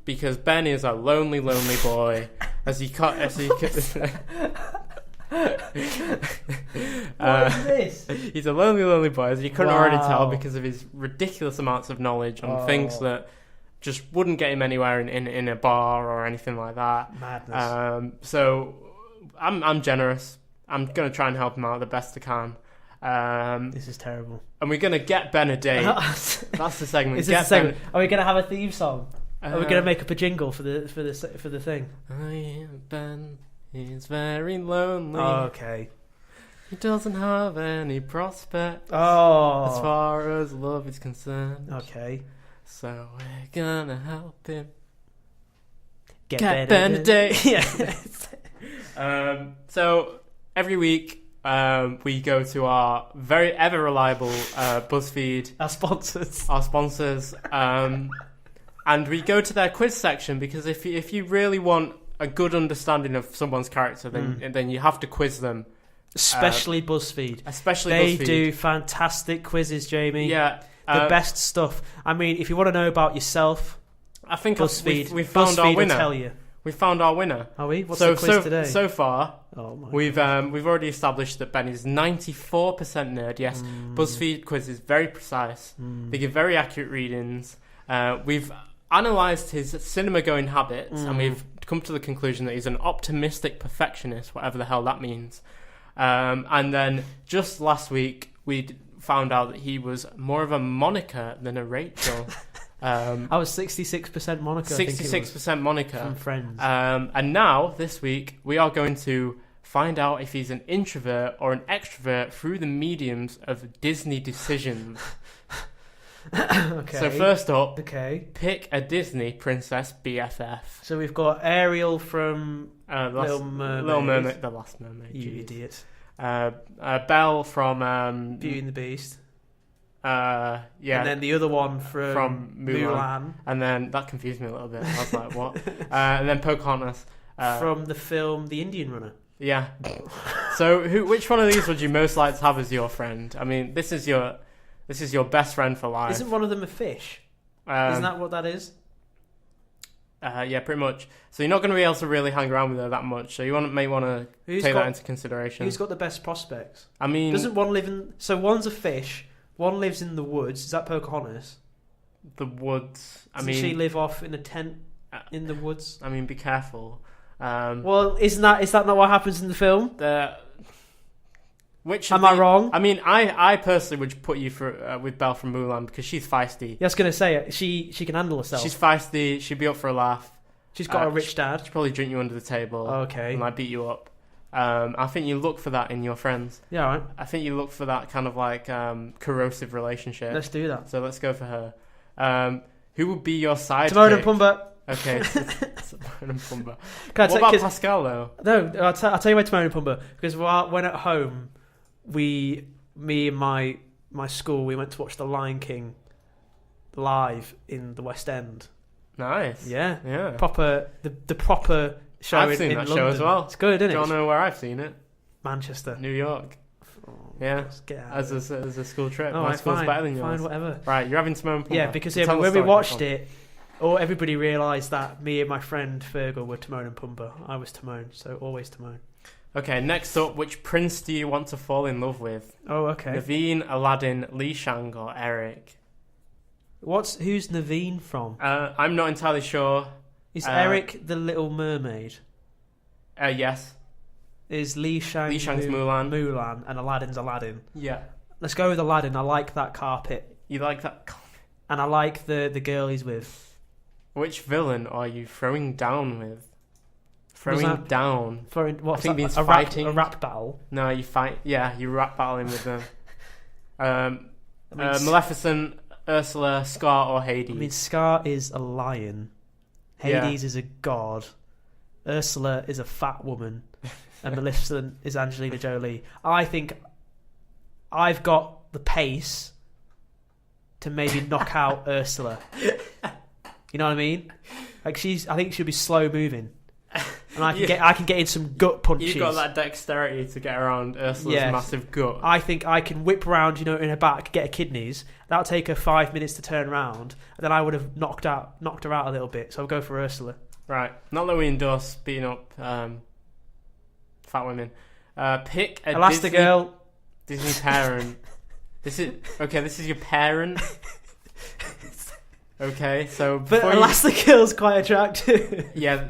because Ben is a lonely, lonely boy. What is this? He's a lonely, lonely boy, as you couldn't already tell because of his ridiculous amounts of knowledge on things that just wouldn't get him anywhere in a bar or anything like that. Madness. So I'm generous. I'm going to try and help him out the best I can. This is terrible. And we're going to get Ben a date. That's the segment. Is this the segment? Are we going to have a theme song? Are we going to make up a jingle for the thing? Oh yeah, Ben is very lonely. Oh, okay. He doesn't have any prospects. Oh. As far as love is concerned. Okay. So we're gonna help him get Ben a date. Yeah. So every week we go to our very ever reliable BuzzFeed, Our sponsors, and we go to their quiz section because if you really want a good understanding of someone's character, then you have to quiz them. Especially BuzzFeed. They do fantastic quizzes, Jamie. Yeah. The best stuff. I mean, if you want to know about yourself, I think BuzzFeed. we found our winner. Will tell you. We found our winner. Are we? What's the quiz today? So far, we've God. we've already established that Ben is 94% nerd. Yes, BuzzFeed quiz is very precise. They give very accurate readings. We've analysed his cinema-going habits, and we've come to the conclusion that he's an optimistic perfectionist, whatever the hell that means. And then just last week, we found out that he was more of a Monica than a Rachel. I was 66% Monica. 66% Monica from Friends. And now this week we are going to find out if he's an introvert or an extrovert through the mediums of Disney decisions. Okay. So first up, pick a Disney princess BFF. So we've got Ariel from Little Mermaid. The Last Mermaid. You geez. idiot. Belle from Beauty and the Beast. Yeah. And then the other one from Mulan. And then that confused me a little bit. I was like, what? And then Pocahontas. From the film The Indian Runner. Yeah. So which one of these would you most like to have as your friend? I mean, this is your best friend for life. Isn't one of them a fish? Isn't that what that is? Yeah, pretty much. So you're not going to be able to really hang around with her that much. So you may want to take that into consideration. Who's got the best prospects? I mean, doesn't one live in? So one's a fish. One lives in the woods. Is that Pocahontas? The woods. Doesn't she live off in a tent in the woods? I mean, be careful. Well, is that not what happens in the film? Am I wrong? I mean, I personally would put you with Belle from Mulan because she's feisty. Yeah, I was going to say she can handle herself. She's feisty. She'd be up for a laugh. She's got a rich dad. She'd probably drink you under the table. Okay. And beat you up. I think you look for that in your friends. Yeah, all right. I think you look for that kind of like corrosive relationship. Let's do that. So let's go for her. Who would be your sidekick? Timon and Pumbaa. Okay, Timon and Pumbaa. What about Pascal though? No, I'll tell you why Timon and Pumbaa. Because when at home, me and my school, we went to watch The Lion King live in the West End. Nice. Yeah. Proper the proper show. I've seen in that London. show as well. It's good, isn't it? Do you want to know where I've seen it? Manchester, New York. Oh, yeah, get out as a school trip. Oh, my school's better than yours. Fine, whatever. Right, you're having Timon and Pumbaa. Yeah, because when we watched it, everybody realised that me and my friend Fergal were Timon and Pumbaa. I was Timon, so always Timon. Okay, next up, which prince do you want to fall in love with? Oh, okay. Naveen, Aladdin, Li Shang, or Eric? Who's Naveen from? I'm not entirely sure. Is Eric the Little Mermaid? Yes. Is Li Shang's Mulan. Mulan, and Aladdin's Aladdin. Yeah. Let's go with Aladdin. I like that carpet. You like that carpet? And I like the girl he's with. Which villain are you throwing down with? Throwing down. What? I think means fighting. A rap battle. No, you fight. Yeah, you rap battling with them. Maleficent, Ursula, Scar, or Hades? I mean, Scar is a lion. Hades is a god. Ursula is a fat woman. And Maleficent is Angelina Jolie. I think I've got the pace to maybe knock out Ursula. You know what I mean? Like I think she'll be slow moving. And I can get in some gut punches. You've got that dexterity to get around Ursula's massive gut. I think I can whip around, in her back, get her kidneys. That'll take her 5 minutes to turn around, and then I would have knocked her out a little bit. So I'll go for Ursula. Right. Not that we endorse beating up fat women. Pick a Elastigirl. Disney parent. This is your parent. Okay, so but Elastigirl's quite attractive. Yeah.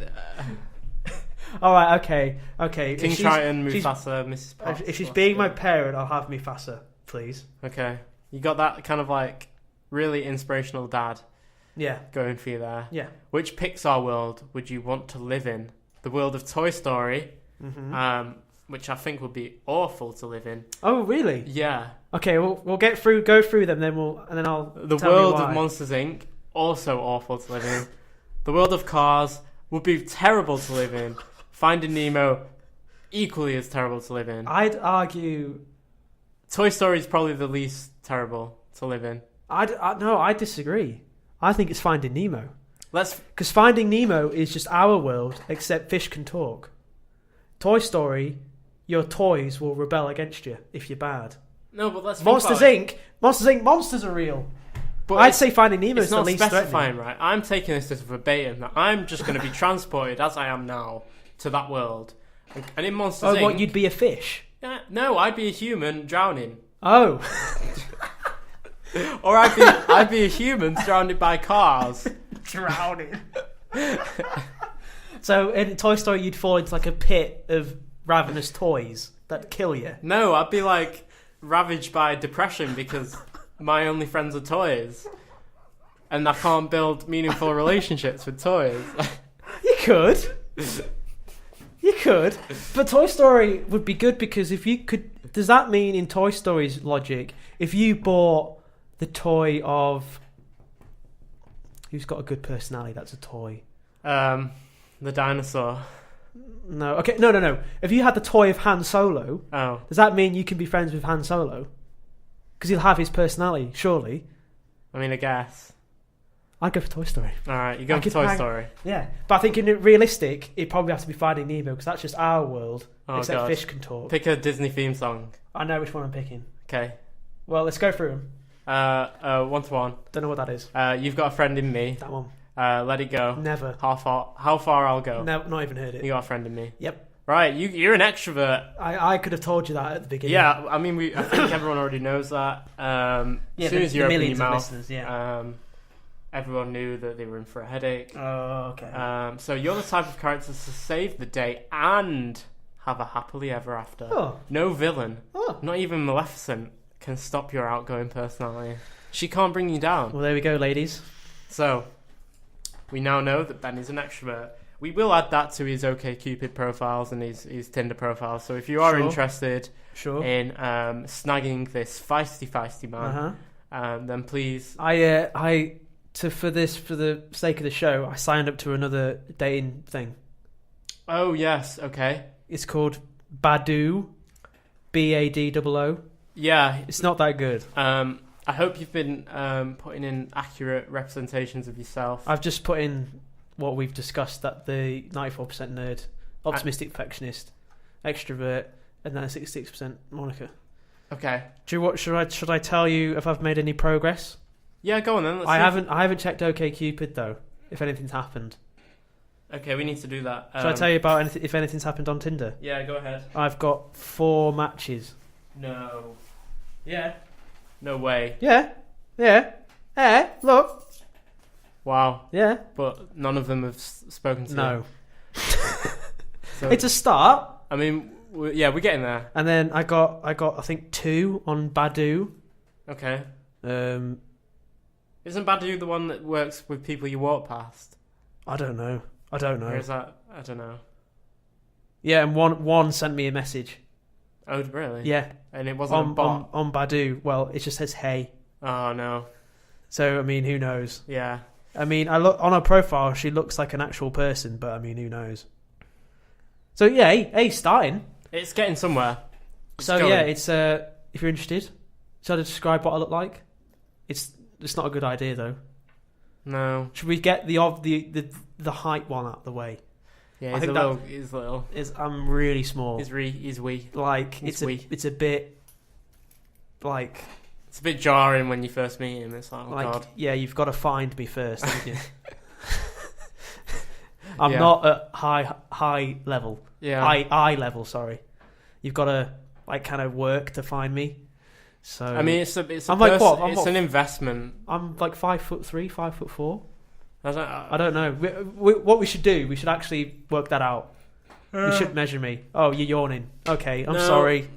All right. Okay. King Triton, Mufasa, Mrs. Potts. If she's being my parent, I'll have Mufasa, please. Okay. You got that kind of like really inspirational dad. Yeah. Going for you there. Yeah. Which Pixar world would you want to live in? The world of Toy Story, which I think would be awful to live in. Oh, really? Yeah. Okay, we'll go through them, then I'll. The world of Monsters Inc. also awful to live in. The world of Cars would be terrible to live in. Finding Nemo, equally as terrible to live in. I'd argue Toy Story is probably the least terrible to live in. I disagree. I think it's Finding Nemo. Because Finding Nemo is just our world, except fish can talk. Toy Story, your toys will rebel against you if you're bad. No, but let's Monsters Inc. Monsters are real. But I'd say Finding Nemo is the least threatening. It's not specifying, right? I'm taking this as verbatim. That I'm just going to be transported, as I am now, to that world. And in Monsters Inc. Oh, what, you'd be a fish? Yeah, no, I'd be a human drowning. Oh. Or I'd be a human surrounded by cars. Drowning. So in Toy Story, you'd fall into like a pit of ravenous toys that kill you. No, I'd be like ravaged by depression because my only friends are toys, and I can't build meaningful relationships with toys. You could, but Toy Story would be good because if you could, does that mean in Toy Story's logic, if you bought the toy of who's got a good personality, that's a toy. The dinosaur. No. Okay. No. If you had the toy of Han Solo, does that mean you can be friends with Han Solo? Because he'll have his personality, surely. I mean, I guess. I'd go for Toy Story. All right, you go for Toy Story. Yeah, but I think in realistic, it'd probably have to be Finding Nemo because that's just our world. Except God. Fish can talk. Pick a Disney theme song. I know which one I'm picking. Okay. Well, let's go through them. 1-to-1. Don't know what that is. You've Got a Friend in Me. That one. Let It Go. Never. How far I'll go. No, not even heard it. You Got a Friend in Me. Yep. Right, you're an extrovert. I could have told you that at the beginning. Yeah, I mean, I think everyone already knows that. As soon as you open your mouth, everyone knew that they were in for a headache. Oh, okay. So you're the type of character to save the day and have a happily ever after. Oh. No villain, not even Maleficent, can stop your outgoing personality. She can't bring you down. Well, there we go, ladies. So, we now know that Ben is an extrovert. We will add that to his OkCupid profiles and his Tinder profiles. So if you are interested in snagging this feisty man, then please. For the sake of the show, I signed up to another dating thing. Oh yes, okay. It's called Badoo, BADOO. Yeah, it's not that good. I hope you've been putting in accurate representations of yourself. I've just put in what we've discussed, that the 94% nerd, optimistic perfectionist, extrovert, and then 66% Monica. Okay. Should I tell you if I've made any progress? Yeah, go on then. I haven't checked OkCupid though. If anything's happened. Okay, we need to do that. Should I tell you about if anything's happened on Tinder? Yeah, go ahead. I've got 4 matches. No. Yeah. No way. Yeah. Look. Wow. Yeah. But none of them have spoken to you. No. So, it's a start. I mean, we're getting there. And then I got I think 2 on Badoo. Okay. Isn't Badoo the one that works with people you walk past? I don't know. Or is that? I don't know. Yeah, and one sent me a message. Oh, really? Yeah. And it wasn't a bot? On Badoo. Well, it just says, hey. Oh, no. So I mean, who knows? Yeah. I mean, I look on her profile. She looks like an actual person, but I mean, who knows? So yeah, hey, starting. It's getting somewhere. It's if you're interested, shall I describe what I look like? It's not a good idea though. No. Should we get the height one out of the way? Yeah, I think he's little. I'm really small. He's wee. Like it's a bit like it's a bit jarring when you first meet him. It's like, God. Yeah, you've got to find me first, haven't you? I'm not at high level. Yeah. Eye level, sorry. You've got to like kind of work to find me. So I mean, it's an investment. I'm like 5'3", 5'4". I don't know. What we should do? We should actually work that out. You should measure me. Oh, you're yawning. Okay, I'm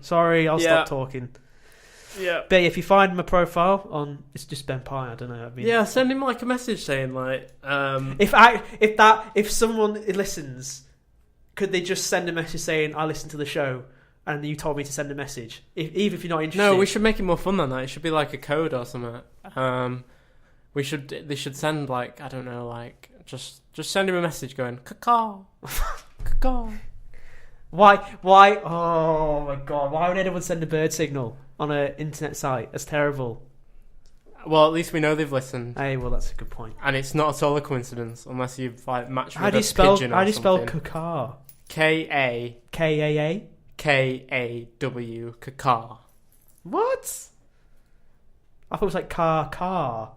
sorry. I'll stop talking. Yeah. But if you find my profile on, it's just Ben Pye. I don't know. I mean, send him like a message saying like, if someone listens, could they just send a message saying I listened to the show and you told me to send a message, even if you're not interested? No, we should make it more fun than that. It should be like a code or something. They should send like, I don't know, like just send him a message going caw caw. Why? Oh my God! Why would anyone send a bird signal on an internet site? That's terrible. Well, at least we know they've listened. Hey, well, that's a good point. And it's not at all a coincidence unless you've like matched with a pigeon or something. How do you spell caw? K-A. K-A-A? K-A-W. Caw. What? I thought it was like car.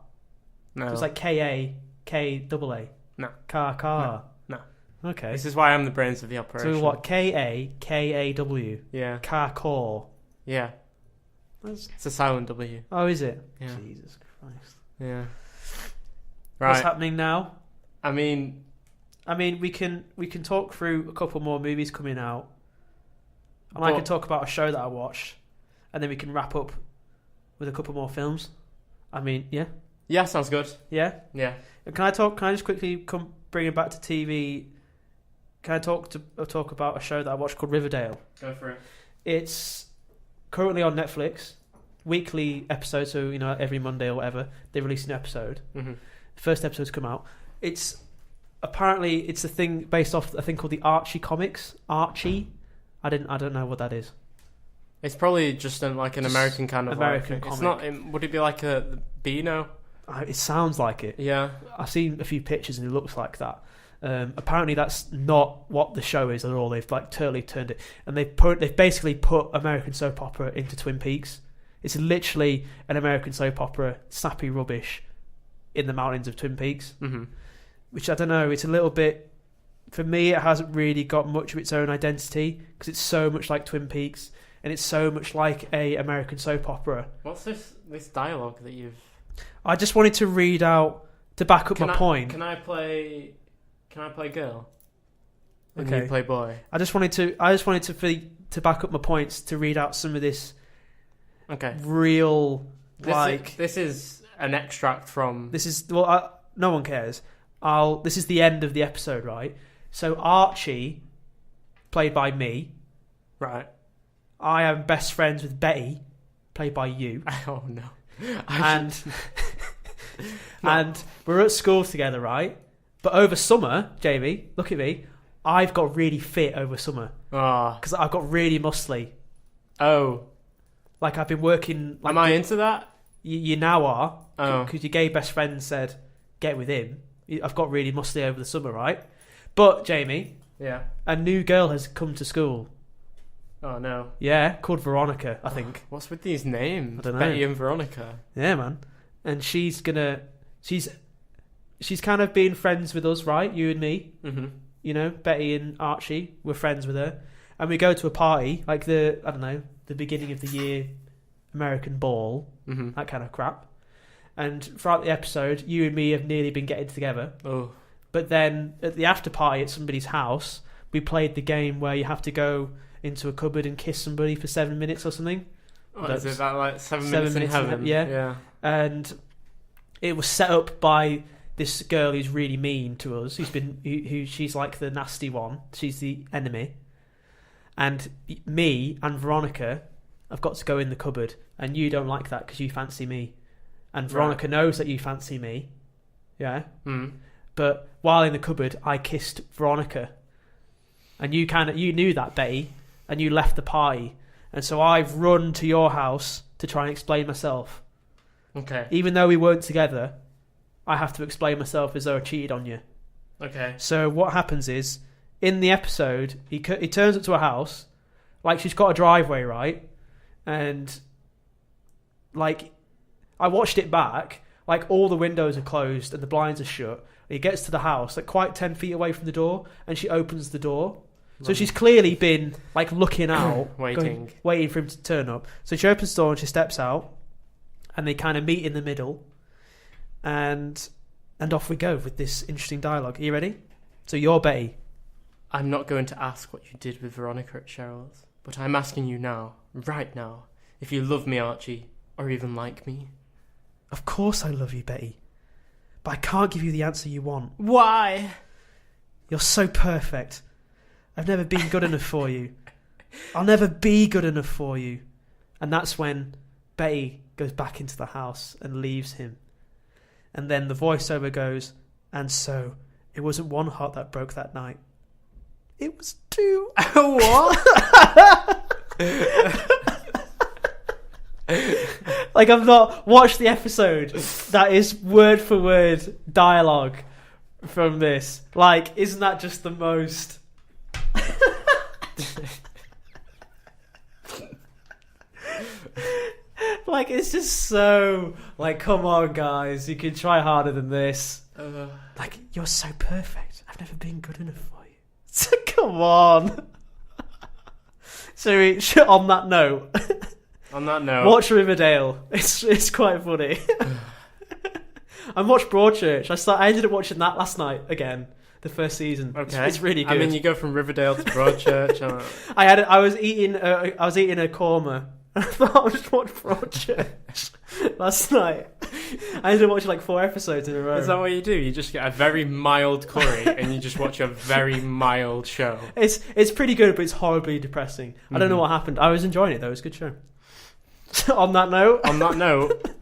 No. So it's like K-A-K-double-A. No. Car. No. Okay. This is why I'm the brains of the operation. So what? K-A-K-A-W. Yeah. Car. Yeah. It's a silent W. Oh, is it? Yeah. Jesus Christ. Yeah. Right. What's happening now? I mean, we can talk through a couple more movies coming out, and I can talk about a show that I watched, and then we can wrap up with a couple more films. I mean, yeah. Yeah, sounds good. Yeah. Yeah. Can I just quickly bring it back to TV? Can I talk about a show that I watched called Riverdale? Go for it. It's currently on Netflix, weekly episode. So every Monday or whatever they release an episode. Mm-hmm. The first episode's come out. It's a thing based off a thing called the Archie comics. Archie, I don't know what that is. It's probably just like an American kind of American comic. It's not. Would it be like a Beano? It sounds like it. Yeah, I've seen a few pictures and it looks like that. Apparently, that's not what the show is at all. They've like totally turned it, and they've basically put American soap opera into Twin Peaks. It's literally an American soap opera, sappy rubbish, in the mountains of Twin Peaks. Mm-hmm. Which I don't know. It's a little bit. For me, it hasn't really got much of its own identity because it's so much like Twin Peaks, and it's so much like a American soap opera. What's this dialogue that you've? I just wanted to read out to back up my point. Can I play girl? And Okay. you play boy. I just wanted to back up my points to read out some of this. Okay. Real This is an extract from. This is no one cares. This is the end of the episode, right? So Archie, played by me. Right. I am best friends with Betty, played by you. Oh no. And we're at school together, right? But over summer, Jamie, look at me. I've got really fit over summer because I've got really muscly. Oh, like I've been working. Like, am I into that? You now are. Oh, because your gay best friend said, "Get with him." I've got really muscly over the summer, right? But Jamie, yeah, a new girl has come to school. Oh no. Yeah, called Veronica, I think. What's with these names? I don't know. Betty and Veronica. Yeah, man. And she's kind of being friends with us, right? You and me. Mm-hmm. Betty and Archie, we're friends with her. And we go to a party, like the beginning of the year American ball, that kind of crap. And throughout the episode, you and me have nearly been getting together. Oh. But then at the after party at somebody's house, we played the game where you have to go into a cupboard and kiss somebody for 7 minutes or something. What is it, that like 7 minutes in heaven? Yeah. And it was set up by this girl who's really mean to us. She's like the nasty one. She's the enemy. And me and Veronica have got to go in the cupboard, and you don't like that because you fancy me. and Veronica knows that you fancy me. Yeah. Mm. But while in the cupboard, I kissed Veronica, and you knew that, Betty, and you left the party, and so I've run to your house to try and explain myself. Okay. Even though we weren't together, I have to explain myself as though I cheated on you. Okay. So what happens is, in the episode, he turns up to a house, like she's got a driveway, right? And, like, I watched it back, like all the windows are closed and the blinds are shut. He gets to the house, like quite 10 feet away from the door, and she opens the door. So she's clearly been, like, looking out. Waiting for him to turn up. So she opens the door and she steps out, and they kind of meet in the middle. And off we go with this interesting dialogue. Are you ready? So you're Betty. I'm not going to ask what you did with Veronica at Cheryl's, but I'm asking you now, right now, if you love me, Archie, or even like me. Of course I love you, Betty. But I can't give you the answer you want. Why? You're so perfect. I've never been good enough for you. I'll never be good enough for you. And that's when Betty goes back into the house and leaves him. And then the voiceover goes, and so it wasn't one heart that broke that night. It was two. What? Like, I've not watched the episode. That is word for word dialogue from this. Like, isn't that just the most... Like, it's just so... Like, come on, guys. You can try harder than this. Like, you're so perfect. I've never been good enough for you. So, come on. So, on that note... On that note... Watch Riverdale. It's quite funny. And watch Broadchurch. I ended up watching that last night again. The first season. Okay. It's really good. I mean, you go from Riverdale to Broadchurch. I was eating a korma. I thought I would just watch Broadchurch last night. I ended up watching like 4 episodes in a row. Is that what you do? You just get a very mild curry and you just watch a very mild show. It's pretty good, but it's horribly depressing. I don't know what happened. I was enjoying it though. It was a good show. On that note,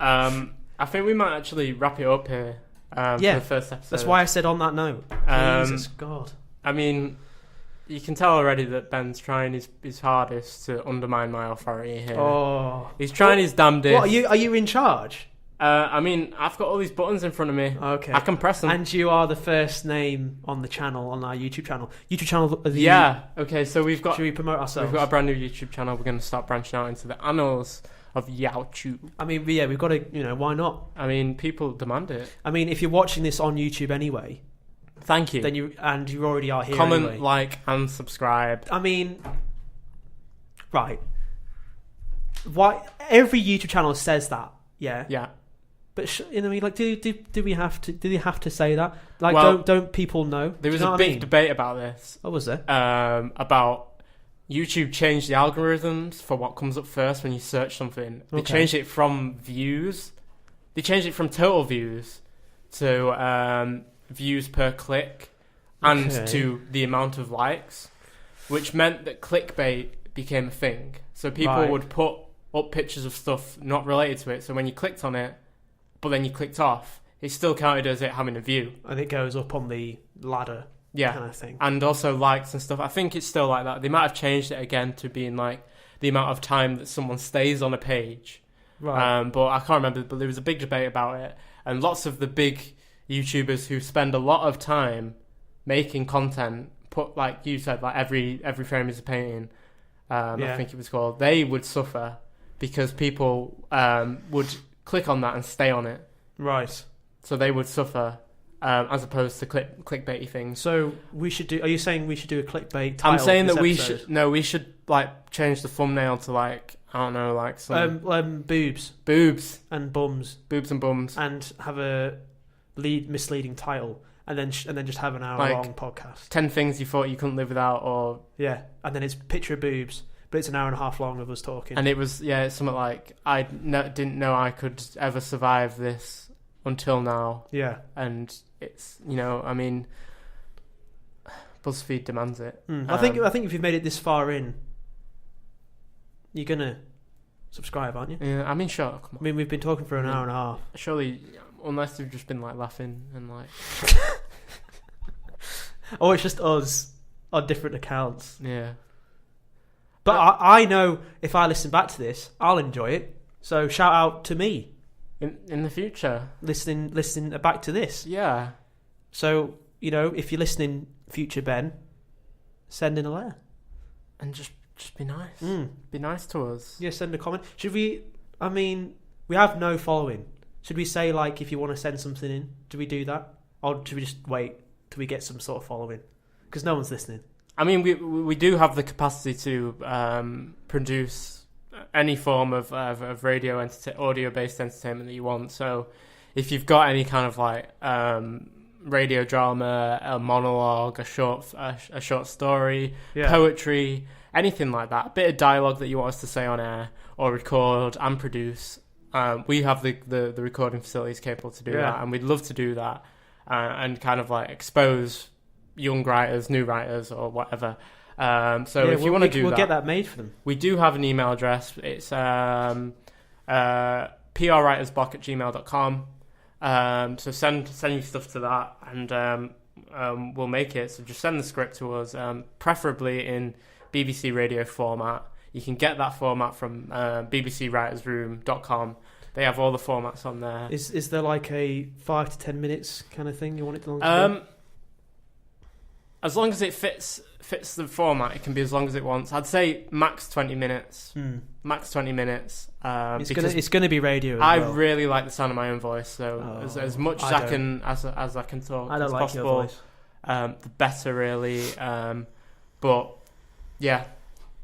I think we might actually wrap it up here. For the first episode. That's why I said on that note. Jesus God. I mean, you can tell already that Ben's trying his hardest to undermine my authority here. Oh, he's trying his damnedest. What are you in charge? I mean, I've got all these buttons in front of me. Okay, I can press them. And you are the first name on the channel, on our YouTube channel. Okay, so we've got... Should we promote ourselves? We've got a brand new YouTube channel. We're going to start branching out into the annals of YouTube. I mean, yeah, we've got to, why not? I mean, people demand it. I mean, if you're watching this on YouTube anyway... Thank you. Then you already are here Comment, anyway. like, and subscribe. I mean... Right. Why every YouTube channel says that, yeah? Yeah. But do we have to? Do they have to say that? Like, well, don't people know? There was a big debate about this. What was there? About YouTube changed the algorithms for what comes up first when you search something. They changed it from views. They changed it from total views to views per click and to the amount of likes, which meant that clickbait became a thing. So people would put up pictures of stuff not related to it. So when you clicked on it, but then you clicked off, it still counted as it having a view. And it goes up on the ladder, kind of thing. And also likes and stuff. I think it's still like that. They might have changed it again to being like the amount of time that someone stays on a page. Right. But I can't remember, but there was a big debate about it. And lots of the big YouTubers who spend a lot of time making content, put, like you said, like every frame is a painting, I think it was called, they would suffer because people would click on that and stay on it. Right. So they would suffer as opposed to clickbaity things. So we should do... Are you saying we should do a clickbait title? I'm saying that we should... No, we should, like, change the thumbnail to, like, I don't know, like some... boobs. Boobs. And bums. Boobs and bums. And have a misleading title. And then just have an hour-long podcast. 10 things you thought you couldn't live without, or... Yeah, and then it's picture of boobs, but it's an hour and a half long of us talking. And it was, it's something like, I didn't know I could ever survive this until now. Yeah. And it's, I mean, BuzzFeed demands it. I think if you've made it this far in, you're gonna subscribe, aren't you? Yeah, I mean, sure. Come I on. mean, we've been talking for an hour and a half. Surely, unless they've just been like laughing and like. Or it's just us on different accounts. Yeah. But I know if I listen back to this, I'll enjoy it. So shout out to me In the future. listening back to this. Yeah. So, if you're listening, future Ben, send in a letter. And just be nice. Mm. Be nice to us. Yeah, send a comment. Should we... I mean, we have no following. Should we say, like, if you want to send something in, do we do that? Or should we just wait till we get some sort of following? Because no one's listening. I mean, we do have the capacity to produce any form of radio audio-based entertainment that you want. So if you've got any kind of like radio drama, a monologue, a short story, poetry, anything like that, a bit of dialogue that you want us to say on air or record and produce, we have the recording facilities capable to do that, and we'd love to do that and kind of like expose young writers, new writers, or whatever. So if you want to do that, we'll get that made for them. We do have an email address. It's prwritersblock@gmail.com. So send your stuff to that, and we'll make it. So just send the script to us, preferably in BBC radio format. You can get that format from bbcwritersroom.com. They have all the formats on there. Is there like a 5 to 10 minutes kind of thing you want it to long? As long as it fits the format, it can be as long as it wants. I'd say max 20 minutes. Max 20 minutes. It's gonna be radio. I really like the sound of my own voice, so as much as I can talk I don't as like possible, your voice. The better, really. But yeah,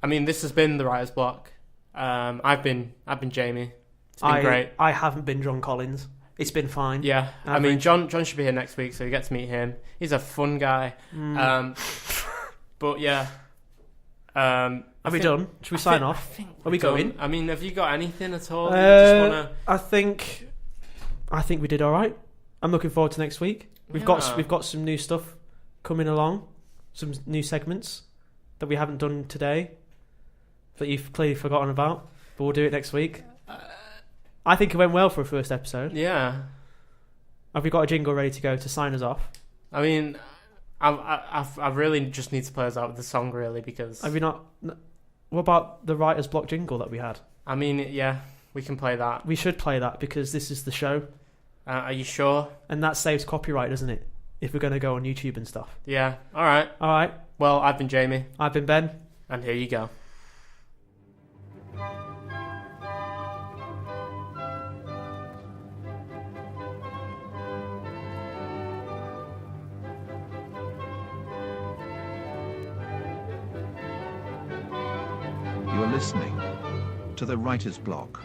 I mean, this has been the Writer's Block. I've been Jamie. It's been great. I haven't been John Collins. It's been fine. Yeah, average. I mean, John should be here next week, so you get to meet him. He's a fun guy. But yeah. Are we done? Should we sign off? Are we going? I mean, have you got anything at all? I think we did all right. I'm looking forward to next week. We've got some new stuff coming along, some new segments that we haven't done today that you've clearly forgotten about, but we'll do it next week. I think it went well for a first episode. Yeah. Have we got a jingle ready to go to sign us off? I mean, I really just need to play us out with the song, really, because... Have we not... What about the Writer's Block jingle that we had? I mean, yeah, we can play that. We should play that because this is the show. Are you sure? And that saves copyright, doesn't it? If we're going to go on YouTube and stuff. Yeah, all right. All right. Well, I've been Jamie. I've been Ben. And here you go. You are listening to the Writer's Block.